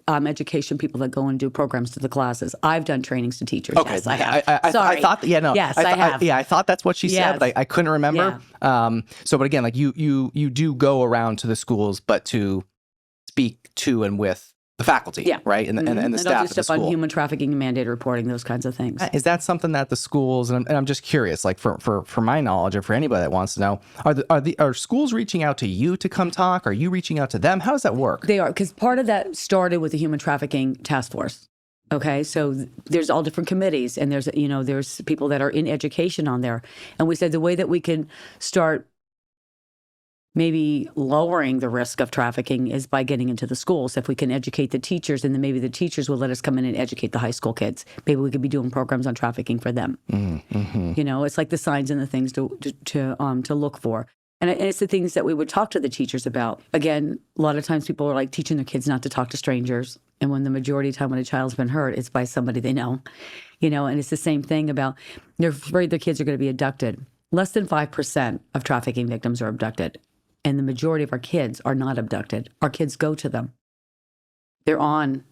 S2: education people that go and do programs to the classes. I've done trainings to teachers.
S1: Okay,
S2: yes, I have.
S1: I thought,
S2: yes, I have.
S1: I thought that's what she said, but I couldn't remember.
S2: Yeah.
S1: But again, you do go around to the schools, but to speak to and with the faculty, right, and the staff
S2: of
S1: the
S2: stuff
S1: school.
S2: On human trafficking and mandated reporting, those kinds of things.
S1: Is that something that the schools, and I'm just curious, for my knowledge, or for anybody that wants to know, are schools reaching out to you to come talk? Are you reaching out to them? How does that work?
S2: They are, because part of that started with the human trafficking task force. Okay, so there's all different committees, and there's people that are in education on there, and we said the way that we can start maybe lowering the risk of trafficking is by getting into the schools. If we can educate the teachers, and then maybe the teachers will let us come in and educate the high school kids. Maybe we could be doing programs on trafficking for them. It's like the signs and the things to look for. And it's the things that we would talk to the teachers about. Again, a lot of times people are teaching their kids not to talk to strangers. And when the majority of the time when a child's been hurt, it's by somebody they know. And it's the same thing about they're afraid their kids are going to be abducted. Less than 5% of trafficking victims are abducted. And the majority of our kids are not abducted. Our kids go to them. They're on,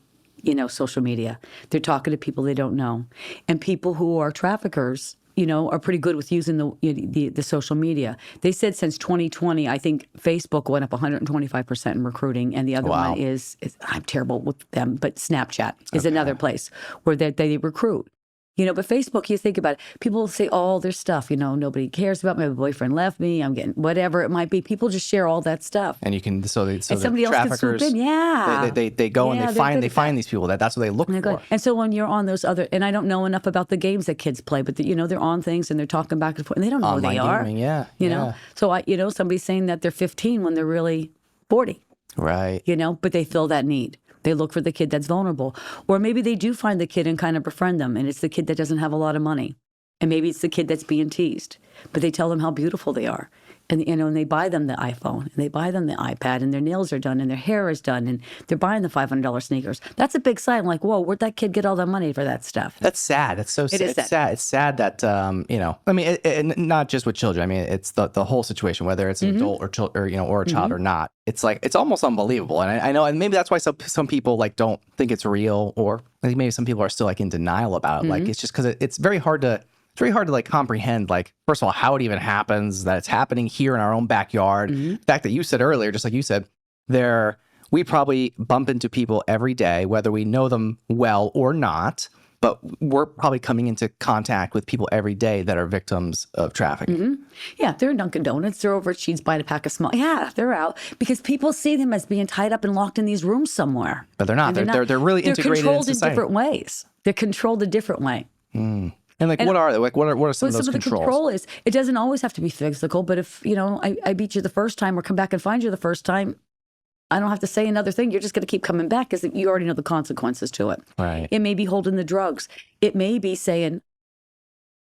S2: social media. They're talking to people they don't know. And people who are traffickers, are pretty good with using the social media. They said since 2020, I think Facebook went up 125% in recruiting. And the other one is I'm terrible with them, but Snapchat is another place where they recruit. But Facebook, you think about it. People say all their stuff. Nobody cares about me. My boyfriend left me. I'm getting whatever it might be. People just share all that stuff.
S1: And you can, so
S2: and
S1: the
S2: somebody else can swoop
S1: traffickers,
S2: in. Yeah.
S1: they go and they find these people. That's what they look for.
S2: And so when you're on those other, and I don't know enough about the games that kids play, but they're on things and they're talking back and forth, and they don't know
S1: Online
S2: who they are.
S1: gaming, yeah.
S2: know. So somebody's saying that they're 15 when they're really 40.
S1: Right.
S2: But they fill that need. They look for the kid that's vulnerable. Or maybe they do find the kid and kind of befriend them, and it's the kid that doesn't have a lot of money. And maybe it's the kid that's being teased. But they tell them how beautiful they are. And, and they buy them the iPhone, and they buy them the iPad, and their nails are done, and their hair is done, and they're buying the $500 sneakers. That's a big sign, like, whoa, where'd that kid get all that money for that stuff?
S1: That's sad. That's so sad. It's sad. It's sad that, not just with children. I mean, it's the whole situation, whether it's an adult or a child or not. It's like, it's almost unbelievable. And I know, and maybe that's why some people like don't think it's real, or like maybe some people are still like in denial about it. Like, it's just because it's very hard to like comprehend, like, first of all, how it even happens, that it's happening here in our own backyard. The fact that you said earlier, just like you said, we probably bump into people every day, whether we know them well or not, but we're probably coming into contact with people every day that are victims of trafficking.
S2: Yeah, they're in Dunkin' Donuts, they're over at Sheets buying a pack of small. Yeah, they're out because people see them as being tied up and locked in these rooms somewhere.
S1: But they're not. They're really integrated in society.
S2: They're controlled in different ways. They're controlled a different way.
S1: And what are they? Like, what are some of those
S2: controls? Some of the control is, it doesn't always have to be physical, but if, I beat you the first time or come back and find you the first time, I don't have to say another thing. You're just going to keep coming back because you already know the consequences to it.
S1: Right.
S2: It may be holding the drugs. It may be saying,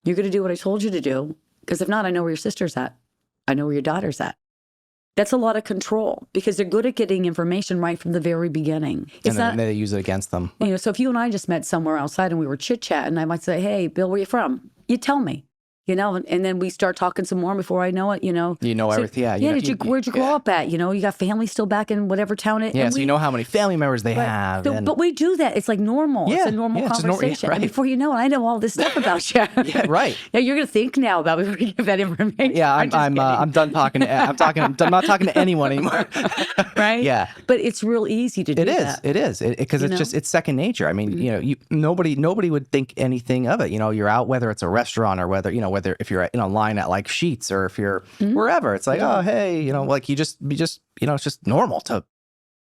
S2: you're going to do what I told you to do, because if not, I know where your sister's at. I know where your daughter's at. That's a lot of control because they're good at getting information right from the very beginning.
S1: And then they use it against them.
S2: So if you and I just met somewhere outside and we were chit-chatting, I might say, hey, Bill, where you from? You tell me. And then we start talking some more. Before I know it,
S1: everything. Yeah.
S2: Where'd you grow up at? You got family still back in whatever town it.
S1: Yeah. So you know how many family members they have.
S2: So, but we do that. It's like normal.
S1: Yeah,
S2: it's a normal conversation.
S1: Right.
S2: And before you know it, I know all this stuff about you.
S1: Yeah. Right.
S2: Yeah. You're gonna think now about before you give that information.
S1: Yeah. I'm done talking. I'm not talking to anyone anymore.
S2: Right.
S1: Yeah.
S2: But it's real easy to do that.
S1: It is. Because it's second nature. I mean, nobody would think anything of it. You're out, whether it's a restaurant or whether if you're in a line at like Sheets or if you're wherever, it's like, oh, hey, like it's just normal to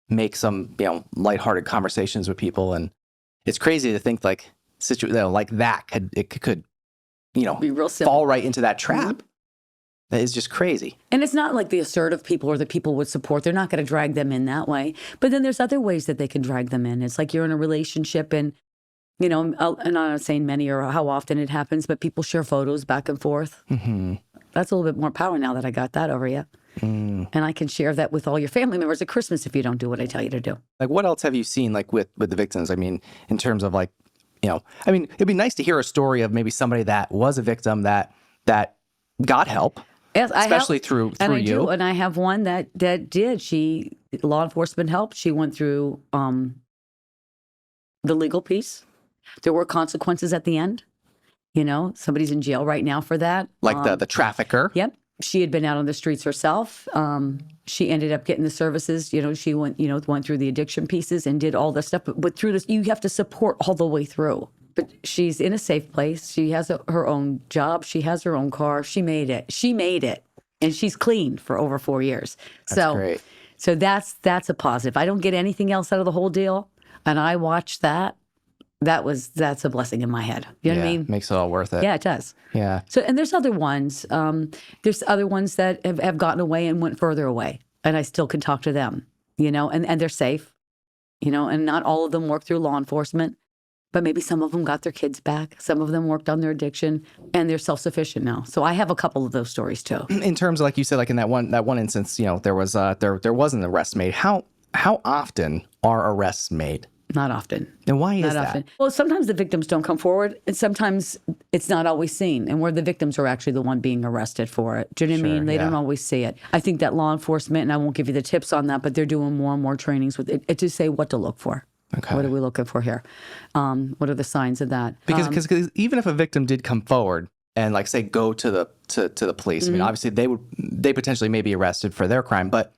S1: make some, lighthearted conversations with people. And it's crazy to think like like that could
S2: be real simple.
S1: Fall right into that trap. That is just crazy.
S2: And it's not like the assertive people or the people with support. They're not going to drag them in that way. But then there's other ways that they can drag them in. It's like you're in a relationship and and I'm not saying many or how often it happens, but people share photos back and forth. That's a little bit more power now that I got that over you. And I can share that with all your family members at Christmas if you don't do what I tell you to do.
S1: Like, what else have you seen, like, with the victims? I mean, in terms of, like, it'd be nice to hear a story of maybe somebody that was a victim that got help.
S2: Yes,
S1: especially through
S2: and
S1: you.
S2: And I have one that did. Law enforcement helped. She went through the legal piece. There were consequences at the end. Somebody's in jail right now for that.
S1: Like the trafficker.
S2: Yep. She had been out on the streets herself. She ended up getting the services. She went through the addiction pieces and did all this stuff. But through this, you have to support all the way through. But she's in a safe place. She has her own job. She has her own car. She made it. And she's clean for over 4 years.
S1: That's great.
S2: So that's a positive. I don't get anything else out of the whole deal. And I watched that. That's a blessing in my head. You know what I mean?
S1: Makes it all worth it.
S2: Yeah, it does.
S1: Yeah.
S2: So, and there's other ones. There's other ones that have gotten away and went further away. And I still can talk to them, and they're safe, and not all of them work through law enforcement. But maybe some of them got their kids back. Some of them worked on their addiction, and they're self-sufficient now. So I have a couple of those stories too.
S1: In terms of, like you said, like in that one instance, there was an arrest made. How often are arrests made?
S2: Not often.
S1: And why is
S2: that? Often. Well, sometimes the victims don't come forward, and sometimes it's not always seen, and where the victims are actually the one being arrested for it. Do you know what I mean? They don't always see it. I think that law enforcement, and I won't give you the tips on that, but they're doing more and more trainings with it to say what to look for. Okay. What are we looking for here? What are the signs of that?
S1: Because even if a victim did come forward and, like, say, go to the police, I mean, obviously they potentially may be arrested for their crime, but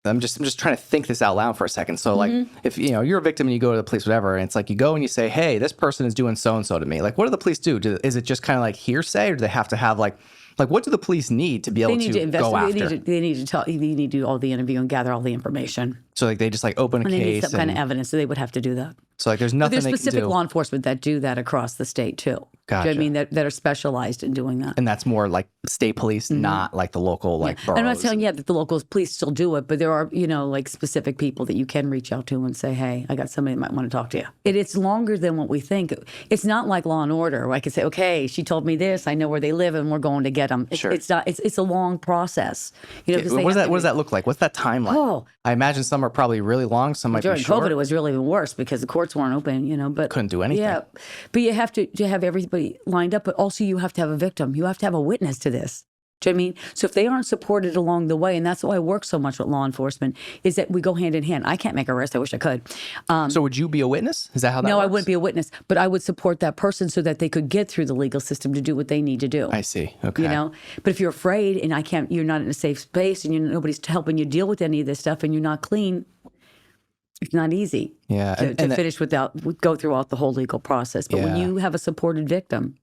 S1: I'm just trying to think this out loud for a second. So like, if you're a victim and you go to the police, whatever, and it's like you go and you say, hey, this person is doing so and so to me. Like, what do the police do? Is it just kind of like hearsay, or do they have to have like what do the police need to be able to go after?
S2: They need to tell. They need to do all the interview and gather all the information.
S1: So like they just like open a
S2: and they
S1: case
S2: need some kind of evidence, so they would have to do that.
S1: So like there's nothing
S2: There's
S1: they
S2: specific
S1: can do.
S2: law enforcement that do that across the state too.
S1: Gotcha.
S2: Do you know what I mean? That are specialized in doing that.
S1: And that's more like state police, not like the local like boroughs.
S2: I'm not telling you that the local police still do it, but there are, like specific people that you can reach out to and say, hey, I got somebody that might want to talk to you. It's longer than what we think. It's not like Law and Order where I can say, okay, she told me this, I know where they live and we're going to get them.
S1: Sure.
S2: It's not, it's a long process.
S1: What does that look like? What's that timeline?
S2: Oh.
S1: I imagine some are probably really long, some might
S2: During
S1: be short.
S2: COVID, it was really even worse because the courts weren't open, but
S1: couldn't do anything.
S2: Yeah, but you have to have everybody lined up, but also you have to have a victim. You have to have a witness to this. Do you know what I mean? So if they aren't supported along the way, and that's why I work so much with law enforcement, is that we go hand in hand. I can't make arrests. I wish I could.
S1: So would you be a witness? Is that how that
S2: No,
S1: works?
S2: I wouldn't be a witness, but I would support that person so that they could get through the legal system to do what they need to do.
S1: I see. Okay.
S2: But if you're afraid and you're not in a safe space and nobody's helping you deal with any of this stuff and you're not clean, it's not easy to finish go throughout the whole legal process. But when you have a supported victim,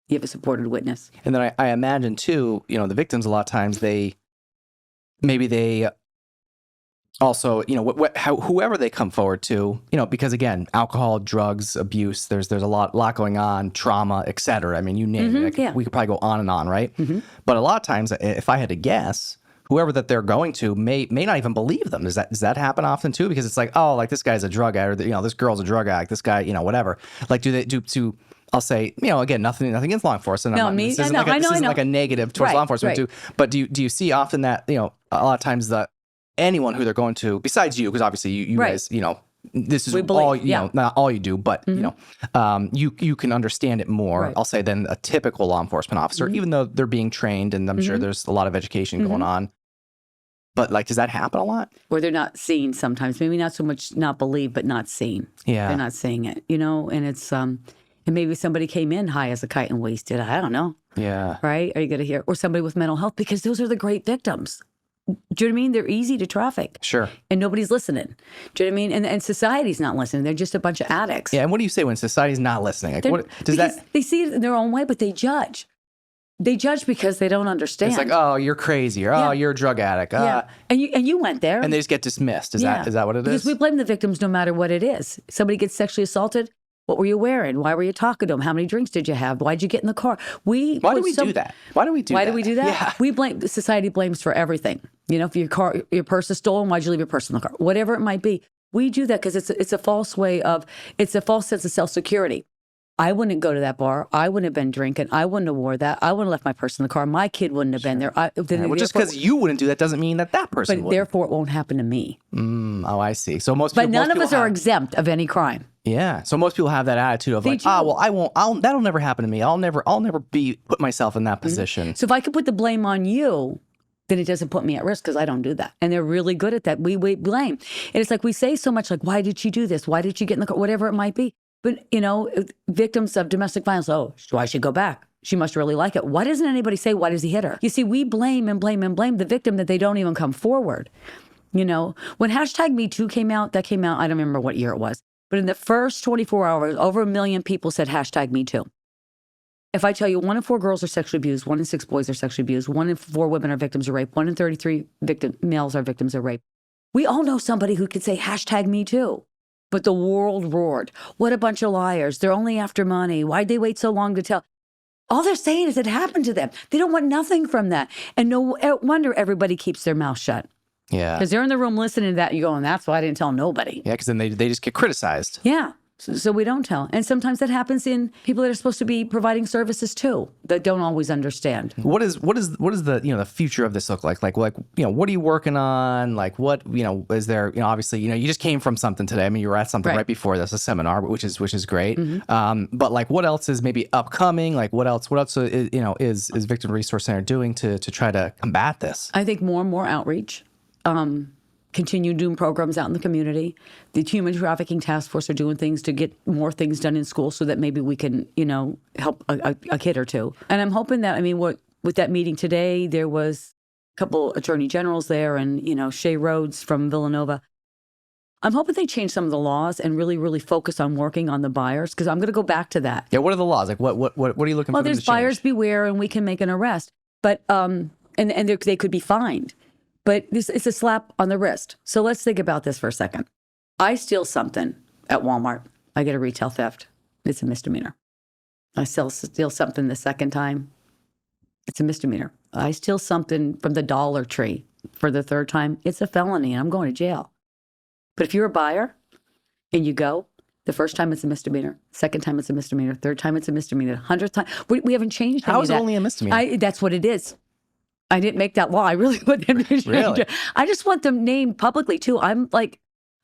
S2: you have a supported witness.
S1: And then I imagine too, the victims a lot of times they also, whoever they come forward to, because again, alcohol, drugs, abuse, there's a lot going on, trauma, et cetera. I mean, you name it. We could probably go on and on, right? But a lot of times, if I had to guess, whoever that they're going to may not even believe them. Does that happen often too? Because it's like, oh, like this guy's a drug addict, or this girl's a drug addict, this guy, whatever. Like, I'll say, again, nothing against law enforcement. This isn't like a negative towards law enforcement too. But do you see often that, a lot of times anyone who they're going to, besides you, because obviously you guys, this is all, not all you do, but, you can understand it more, I'll say, than a typical law enforcement officer, even though they're being trained and I'm sure there's a lot of education going on. But like, does that happen a lot?
S2: Or they're not seen sometimes. Maybe not so much not believe, but not seen.
S1: Yeah.
S2: They're not seeing it, and it's, and maybe somebody came in high as a kite and wasted. I don't know.
S1: Yeah.
S2: Right? Are you going to hear? Or somebody with mental health, because those are the great victims. Do you know what I mean? They're easy to traffic.
S1: Sure.
S2: And nobody's listening. Do you know what I mean? And society's not listening. They're just a bunch of addicts.
S1: Yeah. And what do you say when society's not listening? Like, what does that?
S2: They see it in their own way, but they judge. They judge because they don't understand.
S1: It's like, oh, you're crazy, or oh, you're a drug addict.
S2: Yeah. And you went there.
S1: And they just get dismissed. Is that what it is?
S2: Because we blame the victims no matter what it is. Somebody gets sexually assaulted. What were you wearing? Why were you talking to them? How many drinks did you have? Why'd you get in the car? Why
S1: do we do that? Why do we do that?
S2: Yeah. We blame, society blames for everything. If your purse is stolen, why'd you leave your purse in the car? Whatever it might be. We do that because it's a false it's a false sense of self-security. I wouldn't go to that bar. I wouldn't have been drinking. I wouldn't have wore that. I wouldn't have left my purse in the car. My kid wouldn't have been there.
S1: Just because you wouldn't do that doesn't mean that person would.
S2: But therefore, it won't happen to me.
S1: Oh, I see. So
S2: But none of us are exempt of any crime.
S1: Yeah. So most people have that attitude of I won't. That'll never happen to me. I'll never put myself in that position.
S2: So if I could put the blame on you, then it doesn't put me at risk because I don't do that. And they're really good at that. We blame. And it's like we say so much like, why did she do this? Why did she get in the car? Whatever it might be. But, victims of domestic violence, why should she go back? She must really like it. Why doesn't anybody say, why does he hit her? You see, we blame the victim that they don't even come forward. When #MeToo came out, I don't remember what year it was. But in the first 24 hours, over 1 million people said #MeToo. If I tell you 1 in 4 girls are sexually abused, 1 in 6 boys are sexually abused, 1 in 4 women are victims of rape, 1 in 33 males are victims of rape. We all know somebody who could say #MeToo. But the world roared. What a bunch of liars. They're only after money. Why'd they wait so long to tell? All they're saying is it happened to them. They don't want nothing from that. And no wonder everybody keeps their mouth shut.
S1: Yeah.
S2: Because they're in the room listening to that. You go, and that's why I didn't tell nobody.
S1: Yeah, because then they just get criticized.
S2: Yeah. So we don't tell. And sometimes that happens in people that are supposed to be providing services too, that don't always understand.
S1: What is the, the future of this look like? Like, what are you working on? Like, what, is there, obviously, you just came from something today. I mean, you were at something right before this, a seminar, which is great. But like, what else is maybe upcoming? Like, what else is Victim Resource Center doing to try to combat this?
S2: I think more and more outreach. Continue doing programs out in the community. The Human Trafficking Task Force are doing things to get more things done in school so that maybe we can, help a kid or two. And I'm hoping that, with that meeting today, there was couple attorney generals there, and, Shay Rhodes from Villanova. I'm hoping they change some of the laws and really, really focus on working on the buyers, because I'm going to go back to that.
S1: Yeah, what are the laws? Like, what are you looking for them to change? Well,
S2: there's buyers beware, and we can make an arrest. But, and they could be fined. But it's a slap on the wrist. So let's think about this for a second. I steal something at Walmart. I get a retail theft. It's a misdemeanor. I steal something the second time. It's a misdemeanor. I steal something from the Dollar Tree for the third time. It's a felony, and I'm going to jail. But if you're a buyer and you go, the first time it's a misdemeanor, second time it's a misdemeanor, third time it's a misdemeanor, 100th time. We haven't changed any of that.
S1: How is it only a misdemeanor?
S2: That's what it is. I didn't make that law. I really want them to change it. I just want them named publicly, too.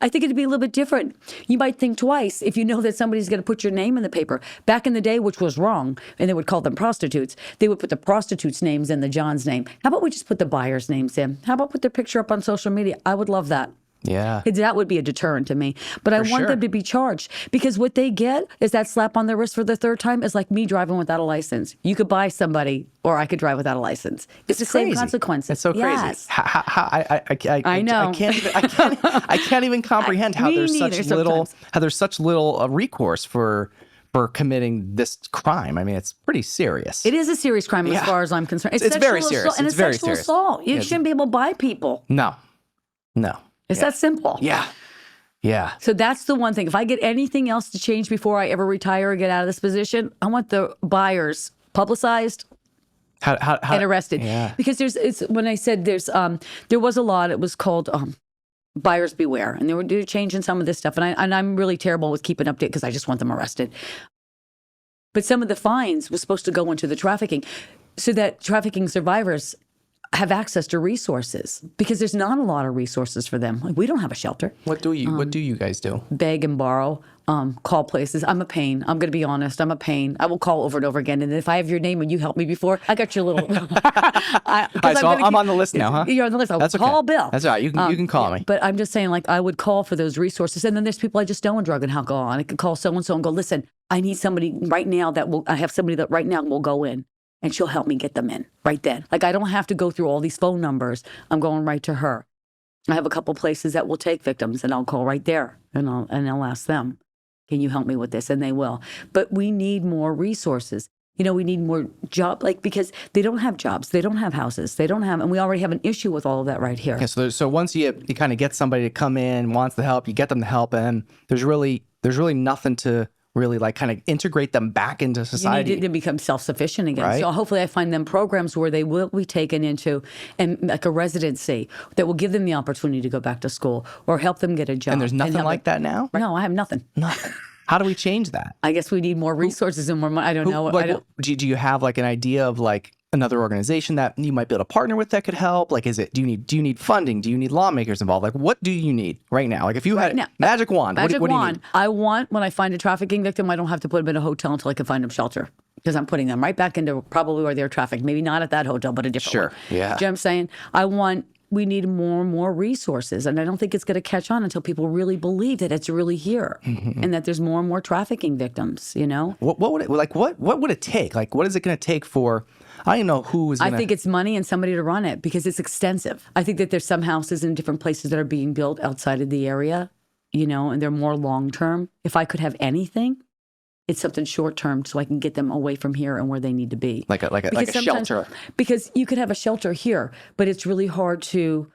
S2: I think it'd be a little bit different. You might think twice if you know that somebody's going to put your name in the paper. Back in the day, which was wrong, and they would call them prostitutes, they would put the prostitutes' names in the John's name. How about we just put the buyers' names in? How about put their picture up on social media? I would love that.
S1: Yeah.
S2: That would be a deterrent to me. But I want them to be charged, because what they get is that slap on the wrist for the third time is like me driving without a license. You could buy somebody, or I could drive without a license. It's the same consequences.
S1: It's so crazy.
S2: Yes.
S1: I
S2: know.
S1: I can't even comprehend how there's such little recourse for committing this crime. I mean, it's pretty serious.
S2: It is a serious crime as far as I'm concerned.
S1: It's very serious.
S2: It's
S1: very
S2: sexual
S1: serious.
S2: assault. You shouldn't be able to buy people.
S1: No.
S2: It's that simple.
S1: Yeah.
S2: So that's the one thing. If I get anything else to change before I ever retire or get out of this position, I want the buyers publicized and arrested.
S1: Yeah.
S2: Because when I said there was a law, it was called buyers beware, and they were changing some of this stuff. And I'm really terrible with keeping update because I just want them arrested. But some of the fines was supposed to go into the trafficking, so that trafficking survivors have access to resources, because there's not a lot of resources for them. Like, we don't have a shelter.
S1: What do you guys do?
S2: Beg and borrow, call places. I'm a pain. I'm going to be honest. I'm a pain. I will call over and over again. And if I have your name and you helped me before, I got your little.
S1: I'm on the list now, huh?
S2: You're on the list. That's okay. Call Bill.
S1: That's all right. You can call me.
S2: But I'm just saying, like, I would call for those resources. And then there's people I just know in drug and alcohol. And I could call so and so and go, listen, I need somebody right now I have somebody that right now will go in. And she'll help me get them in right then. Like, I don't have to go through all these phone numbers. I'm going right to her. I have a couple places that will take victims, and I'll call right there, and I'll ask them, can you help me with this? And they will. But we need more resources. We need more because they don't have jobs. They don't have houses. And we already have an issue with all of that right here.
S1: Yeah, so once you kind of get somebody to come in, wants the help, you get them the help, and there's really nothing to really kind of integrate them back into society.
S2: You need to become self-sufficient again.
S1: Right?
S2: So hopefully I find them programs where they will be taken into, and like a residency that will give them the opportunity to go back to school or help them get a job.
S1: And there's nothing like that now?
S2: No, I have nothing.
S1: Nothing. How do we change that?
S2: I guess we need more resources and more money. I don't know.
S1: Do you have an idea of another organization that you might be able to partner with that could help? Do you need funding? Do you need lawmakers involved? What do you need right now? If you had magic wand, what do you need?
S2: I want, when I find a trafficking victim, I don't have to put them in a hotel until I can find them shelter, because I'm putting them right back into probably where they're trafficked. Maybe not at that hotel, but a different one.
S1: Yeah.
S2: Do you know what I'm saying? We need more and more resources, and I don't think it's going to catch on until people really believe that it's really here, and that there's more and more trafficking victims.
S1: What would it what would it take? What is it going to take for? I don't know who is.
S2: I think it's money and somebody to run it, because it's extensive. I think that there's some houses in different places that are being built outside of the area, and they're more long term. If I could have anything, it's something short term, so I can get them away from here and where they need to be. Like a shelter. Because you could have a shelter here, but it's really hard to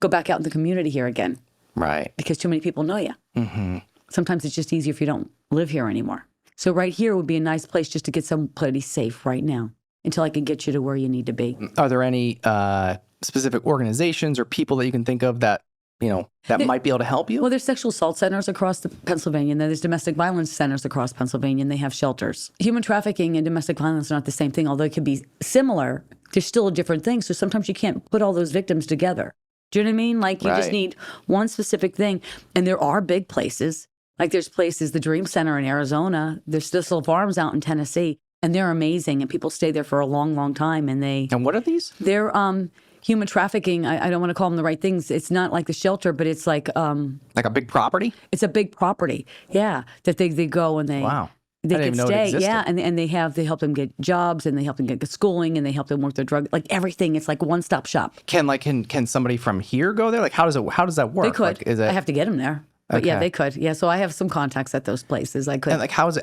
S2: go back out in the community here again.
S1: Right.
S2: Because too many people know you. Mm-hmm. Sometimes it's just easier if you don't live here anymore. So right here would be a nice place just to get somebody safe right now, until I can get you to where you need to be.
S1: Are there any specific organizations or people that you can think of that might be able to help you?
S2: Well, there's sexual assault centers across Pennsylvania, and then there's domestic violence centers across Pennsylvania, and they have shelters. Human trafficking and domestic violence are not the same thing, although it could be similar. They're still a different thing, so sometimes you can't put all those victims together. Do you know what I mean? You just need one specific thing, and there are big places. There's places, the Dream Center in Arizona, there's Thistle Farms out in Tennessee, and they're amazing, and people stay there for a long, long time, And
S1: what are these?
S2: They're human trafficking. I don't want to call them the right things. It's not like the shelter, but it's like a
S1: big property?
S2: It's a big property, yeah, that they go and they...
S1: Wow.
S2: they
S1: didn't
S2: could
S1: even know it
S2: stay.
S1: existed.
S2: Yeah, and they help them get jobs, and they help them get schooling, and they help them work their drug, like everything. It's like one stop shop.
S1: Can somebody from here go there? Like, how does that work?
S2: They could.
S1: Like, is it,
S2: I have to get them there. But yeah,
S1: Okay.
S2: they could. Yeah, so I have some contacts at those places. I could.
S1: and like, how is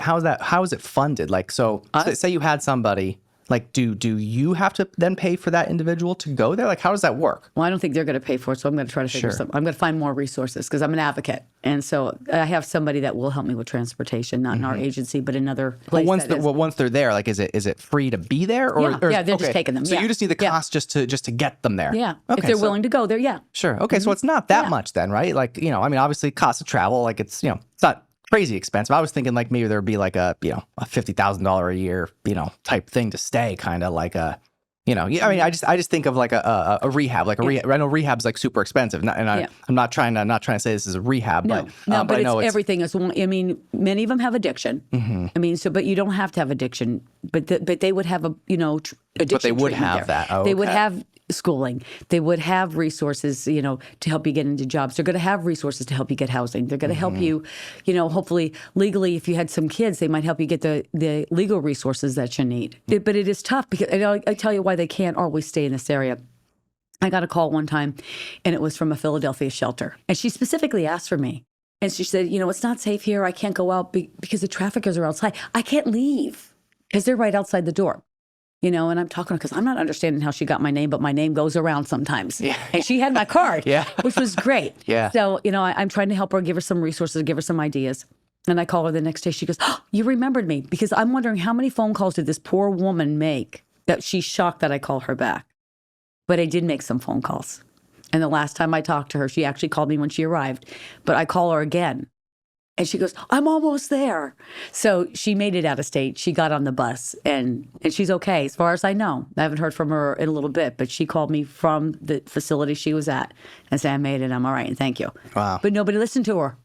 S1: it funded? Like, so say you had somebody, like, do you have to then pay for that individual to go there? Like, how does that work?
S2: Well, I don't think they're going to pay for it, so I'm going to try to figure
S1: Sure.
S2: something. I'm going to find more resources because I'm an advocate, and so I have somebody that will help me with transportation, not in our agency, but another
S1: But
S2: place.
S1: once they're there, like, is it free to be there? Or,
S2: Yeah.
S1: or
S2: Yeah, they're just taking them.
S1: So
S2: Yeah.
S1: you just need the
S2: Yeah.
S1: cost just to get them there.
S2: Yeah,
S1: Okay,
S2: if they're
S1: so-
S2: willing to go there, yeah.
S1: Sure. Okay, so it's not that
S2: Yeah.
S1: much then, right? Like, I mean, obviously cost of travel, like it's not crazy expensive. I was thinking like maybe there'd be like a $50,000 a year, type thing to stay, kind of like a, I mean, I just think of like a rehab, like a rehab. I know rehab's like super expensive, I'm not trying to say this is a rehab,
S2: No,
S1: but I know
S2: it's everything. I mean, many of them have addiction.
S1: Mm-hmm.
S2: I mean, but you don't have to have addiction. But they would have addiction.
S1: But they would
S2: treatment
S1: have
S2: there.
S1: that. Oh,
S2: They would
S1: okay.
S2: have schooling. They would have resources, to help you get into jobs. They're going to have resources to help you get housing. They're going to help you, hopefully legally. If you had some kids, they might help you get the legal resources that you need. But it is tough because I tell you why they can't always stay in this area. I got a call one time, and it was from a Philadelphia shelter, and she specifically asked for me. And she said, it's not safe here. I can't go out because the traffickers are outside. I can't leave because they're right outside the door. And I'm talking because I'm not understanding how she got my name, but my name goes around sometimes.
S1: Yeah.
S2: And she had my card,
S1: Yeah.
S2: which was great.
S1: Yeah.
S2: So, I'm trying to help her, give her some resources, give her some ideas. And I call her the next day. She goes, "Oh, you remembered me," because I'm wondering how many phone calls did this poor woman make that she's shocked that I call her back. But I did make some phone calls. And the last time I talked to her, she actually called me when she arrived. But I call her again. And she goes, "I'm almost there." So she made it out of state. She got on the bus and she's okay, as far as I know. I haven't heard from her in a little bit, but she called me from the facility she was at and said, "I made it. I'm all right. And thank you."
S1: Wow.
S2: But nobody listened to her.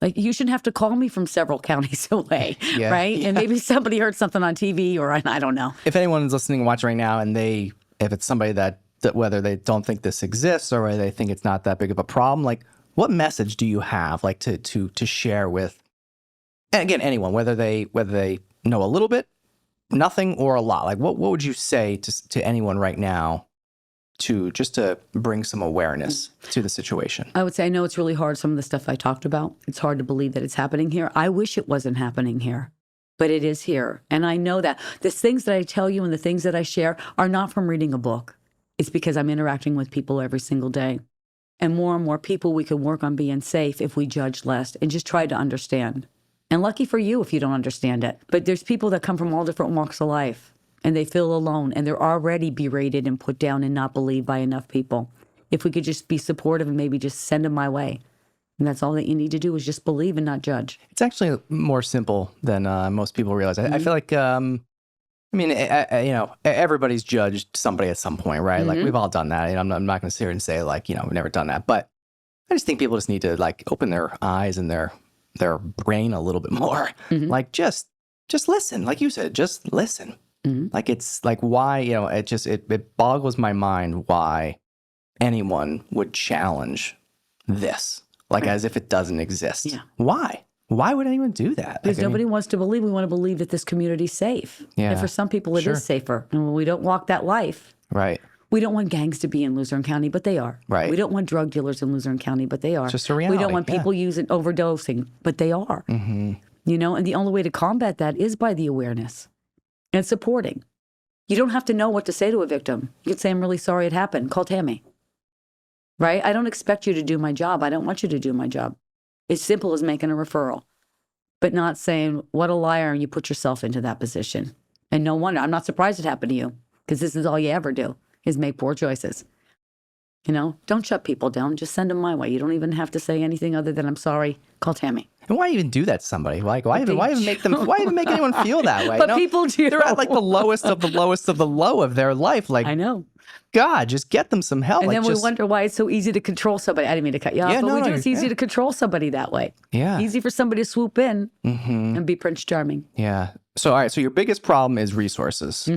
S2: Like, you shouldn't have to call me from several counties away,
S1: Yeah.
S2: right? And maybe somebody heard something on TV or I don't know.
S1: If anyone's listening and watching right now, and if it's somebody that whether they don't think this exists or whether they think it's not that big of a problem, like, what message do you have, like, to share with, and again, anyone, whether they know a little bit, nothing, or a lot? Like, what would you say to anyone right now to bring some awareness to the situation?
S2: I would say I know it's really hard, some of the stuff I talked about. It's hard to believe that it's happening here. I wish it wasn't happening here, but it is here. And I know that the things that I tell you and the things that I share are not from reading a book. It's because I'm interacting with people every single day. And more people, we can work on being safe if we judge less and just try to understand. And lucky for you if you don't understand it. But there's people that come from all different walks of life, and they feel alone, and they're already berated and put down and not believed by enough people. If we could just be supportive and maybe just send them my way. And that's all that you need to do is just believe and not judge.
S1: It's actually more simple than most people realize. I feel like, everybody's judged somebody at some point, right? Like, we've all done that. And I'm not going to sit here and say, like, we've never done that. But I just think people just need to, like, open their eyes and their brain a little bit more. Like, just listen. Like you said, just listen. Like, it's like, why, it boggles my mind why anyone would challenge this, like, as if it doesn't exist.
S2: Yeah.
S1: Why? Why would anyone do that?
S2: Because
S1: Like,
S2: nobody wants to believe. We want to believe that this community's safe.
S1: Yeah.
S2: And for some people, it
S1: Sure.
S2: is safer. And when we don't walk that life,
S1: right.
S2: we don't want gangs to be in Luzerne County, but they are.
S1: Right.
S2: We don't want drug dealers in Luzerne County, but they are.
S1: It's just a
S2: We
S1: reality,
S2: don't want
S1: yeah.
S2: people overdosing, but they are. And the only way to combat that is by the awareness and supporting. You don't have to know what to say to a victim. You could say, "I'm really sorry it happened. Call Tammi." Right? I don't expect you to do my job. I don't want you to do my job. It's simple as making a referral, but not saying, "What a liar," and you put yourself into that position. And no wonder. I'm not surprised it happened to you, because this is all you ever do is make poor choices. Don't shut people down. Just send them my way. You don't even have to say anything other than, "I'm sorry. Call Tammi."
S1: And why even do that to somebody? Like, why even make anyone feel that way?
S2: But people do.
S1: They're at, like, the lowest of the lowest of the low of their life. Like,
S2: I know.
S1: God, just get them some help.
S2: And
S1: like,
S2: then we wonder why it's so easy to control somebody. I didn't mean to cut you off,
S1: Yeah,
S2: but
S1: no,
S2: we
S1: no,
S2: do. It's easy
S1: yeah.
S2: to control somebody that way.
S1: Yeah.
S2: Easy for somebody to swoop in and be Prince Charming.
S1: Yeah. So, all right. So your biggest problem is resources.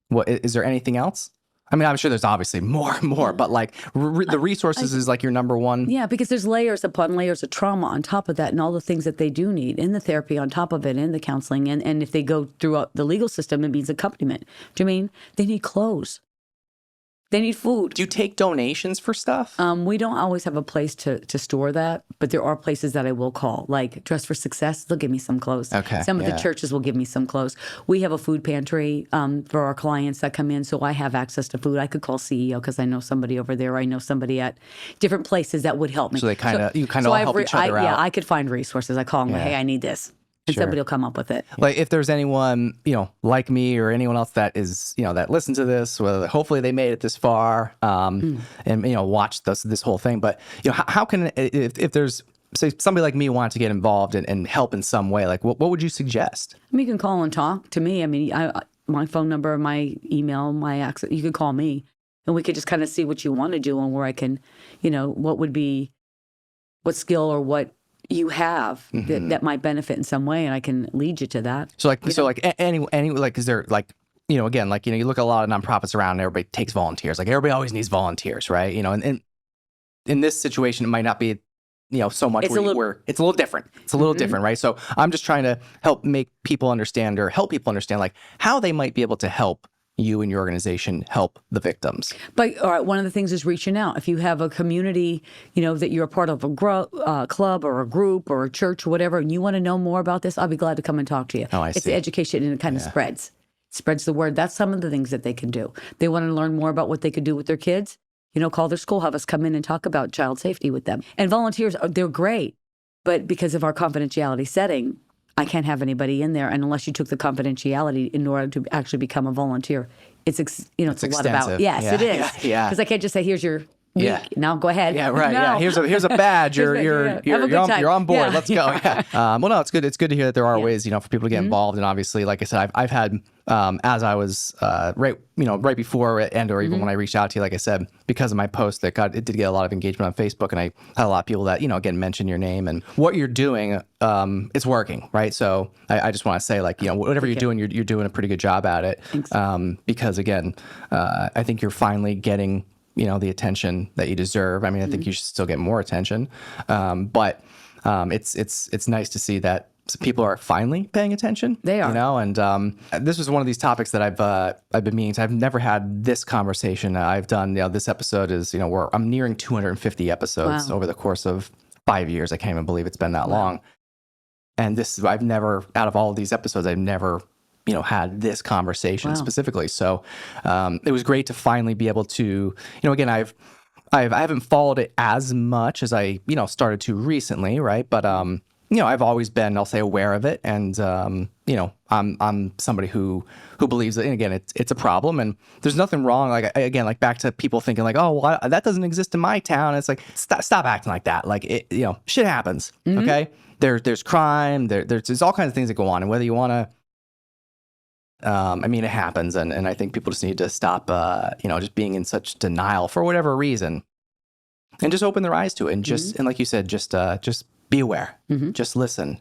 S1: What is there anything else? I mean, I'm sure there's obviously more, but like the resources is like your number one.
S2: Yeah, because there's layers upon layers of trauma on top of that and all the things that they do need in the therapy on top of it, in the counseling. And if they go throughout the legal system, it means accompaniment. Do you mean they need clothes? They need food.
S1: Do you take donations for stuff?
S2: We don't always have a place to store that, but there are places that I will call, like Dress for Success. They'll give me some clothes.
S1: Okay,
S2: Some of the churches will give me some clothes. We have a food pantry for our clients that come in, so I have access to food. I could call CEO because I know somebody over there. I know somebody at different places that would help me.
S1: So they you kind of all help each other out.
S2: Yeah, I could find resources. I call them, hey, I need this. And somebody will come up with it.
S1: Like if there's anyone, like me or anyone else that is, that listens to this, whether hopefully they made it this far and, watched this whole thing. But, how can, if there's, say, somebody like me wanted to get involved and help in some way, like what would you suggest?
S2: You can call and talk to me. I mean, my phone number, my email, my access, you could call me and we could just kind of see what you want to do and where I can, what skill or what you have that might benefit in some way, and I can lead you to that. So
S1: any is there again, you look at a lot of nonprofits around and everybody takes volunteers. Like everybody always needs volunteers, right? And in this situation, it might not be, so much where it's a little different. It's a little different, right? So I'm just trying to help people understand like how they might be able to help you and your organization help the victims.
S2: But all right, one of the things is reaching out. If you have a community, that you're a part of a club or a group or a church or whatever, and you want to know more about this, I'll be glad to come and talk to you.
S1: Oh, I see.
S2: It's the education, and it kind of spreads the word. That's some of the things that they can do. They want to learn more about what they could do with their kids. Call their school, have us come in and talk about child safety with them. And volunteers, they're great, but because of our confidentiality setting, I can't have anybody in there, and unless you took the confidentiality in order to actually become a volunteer, it's it's a lot about. Yes, it is.
S1: Yeah.
S2: Because I can't just say, here's your week. Now go ahead.
S1: Yeah, right.
S2: No.
S1: Yeah. Here's a badge. You're on board.
S2: Yeah.
S1: Let's go. Yeah. Well, no, it's good. It's good to hear that there are ways, for people to get involved. And obviously, like I said, I've had as I was right before and or even when I reached out to you, like I said, because of my post it did get a lot of engagement on Facebook, and I had a lot of people that again mention your name and what you're doing. It's working, right? So I just want to say, like, whatever you're doing, you're doing a pretty good job at it.
S2: Thanks.
S1: Because again, I think you're finally getting the attention that you deserve. I mean, I think you should still get more attention, but it's nice to see that people are finally paying attention.
S2: They are,
S1: and this was one of these topics that I've been meaning to. I've never had this conversation. I've done this episode is where I'm nearing 250 episodes over the course of 5 years. I can't even believe it's been that long. And I've never, out of all of these episodes, I've never had this conversation specifically. So it was great to finally be able to, again, I haven't followed it as much as I, started to recently, right? But I've always been, I'll say, aware of it, and I'm somebody who believes that, and again, it's a problem, and there's nothing wrong. Like again, like back to people thinking like, oh, well, that doesn't exist in my town. It's like stop acting like that. Like shit happens. Okay, there's crime. There's all kinds of things that go on, and whether you want to. It happens, and I think people just need to stop, just being in such denial for whatever reason, and just open their eyes to it, and and like you said, just be aware, just listen.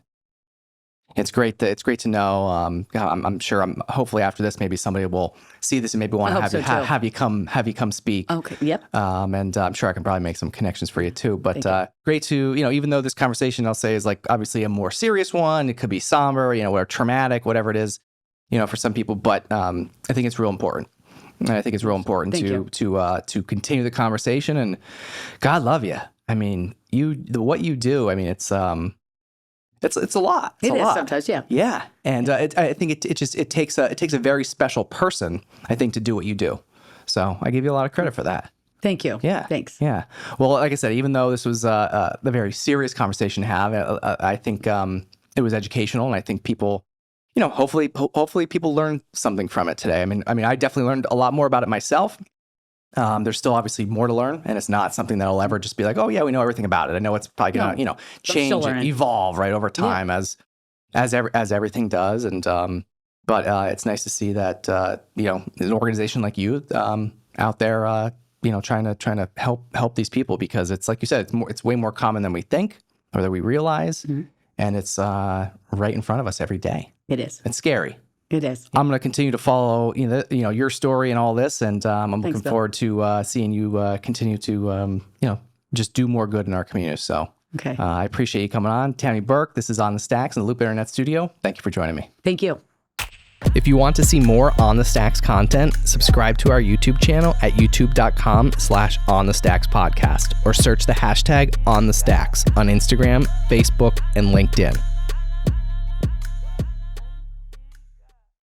S1: It's great to know. I'm sure. Hopefully after this, maybe somebody will see this and maybe want to have you come speak.
S2: Okay. Yep.
S1: And I'm sure I can probably make some connections for you too. But great to even though this conversation I'll say is like obviously a more serious one, it could be somber, or traumatic, whatever it is. For some people, but I think it's real important. And I think it's real important to continue the conversation. And God love you. I mean, what you do. I mean, it's a lot. It's
S2: it
S1: a
S2: is
S1: lot.
S2: sometimes, yeah.
S1: Yeah, and I think it takes a very special person, I think, to do what you do. So I give you a lot of credit for that.
S2: Thank you.
S1: Yeah.
S2: Thanks.
S1: Yeah. Well, like I said, even though this was a very serious conversation to have, I think it was educational, and I think people. Hopefully people learn something from it today. I mean, I definitely learned a lot more about it myself. There's still obviously more to learn, and it's not something that'll ever just be like, oh yeah, we know everything about it. I know it's probably gonna, change and evolve right over time as everything does. And but it's nice to see that an organization like you out there, trying to help these people, because it's like you said, it's way more common than we think or that we realize, and it's right in front of us every day.
S2: It is.
S1: It's scary.
S2: It is.
S4: I'm going to continue to follow, your story and all this, and I'm
S2: Thanks,
S4: looking
S2: Bill.
S4: forward to seeing you continue to, just do more good in our community. So
S2: Okay.
S4: I appreciate you coming on. Tammi Burke, this is On the Stacks in the Loop Internet Studio. Thank you for joining me.
S2: Thank you.
S1: If you want to see more On the Stacks content, subscribe to our YouTube channel at youtube.com/onthestackspodcast or search the hashtag On the Stacks on Instagram, Facebook, and LinkedIn.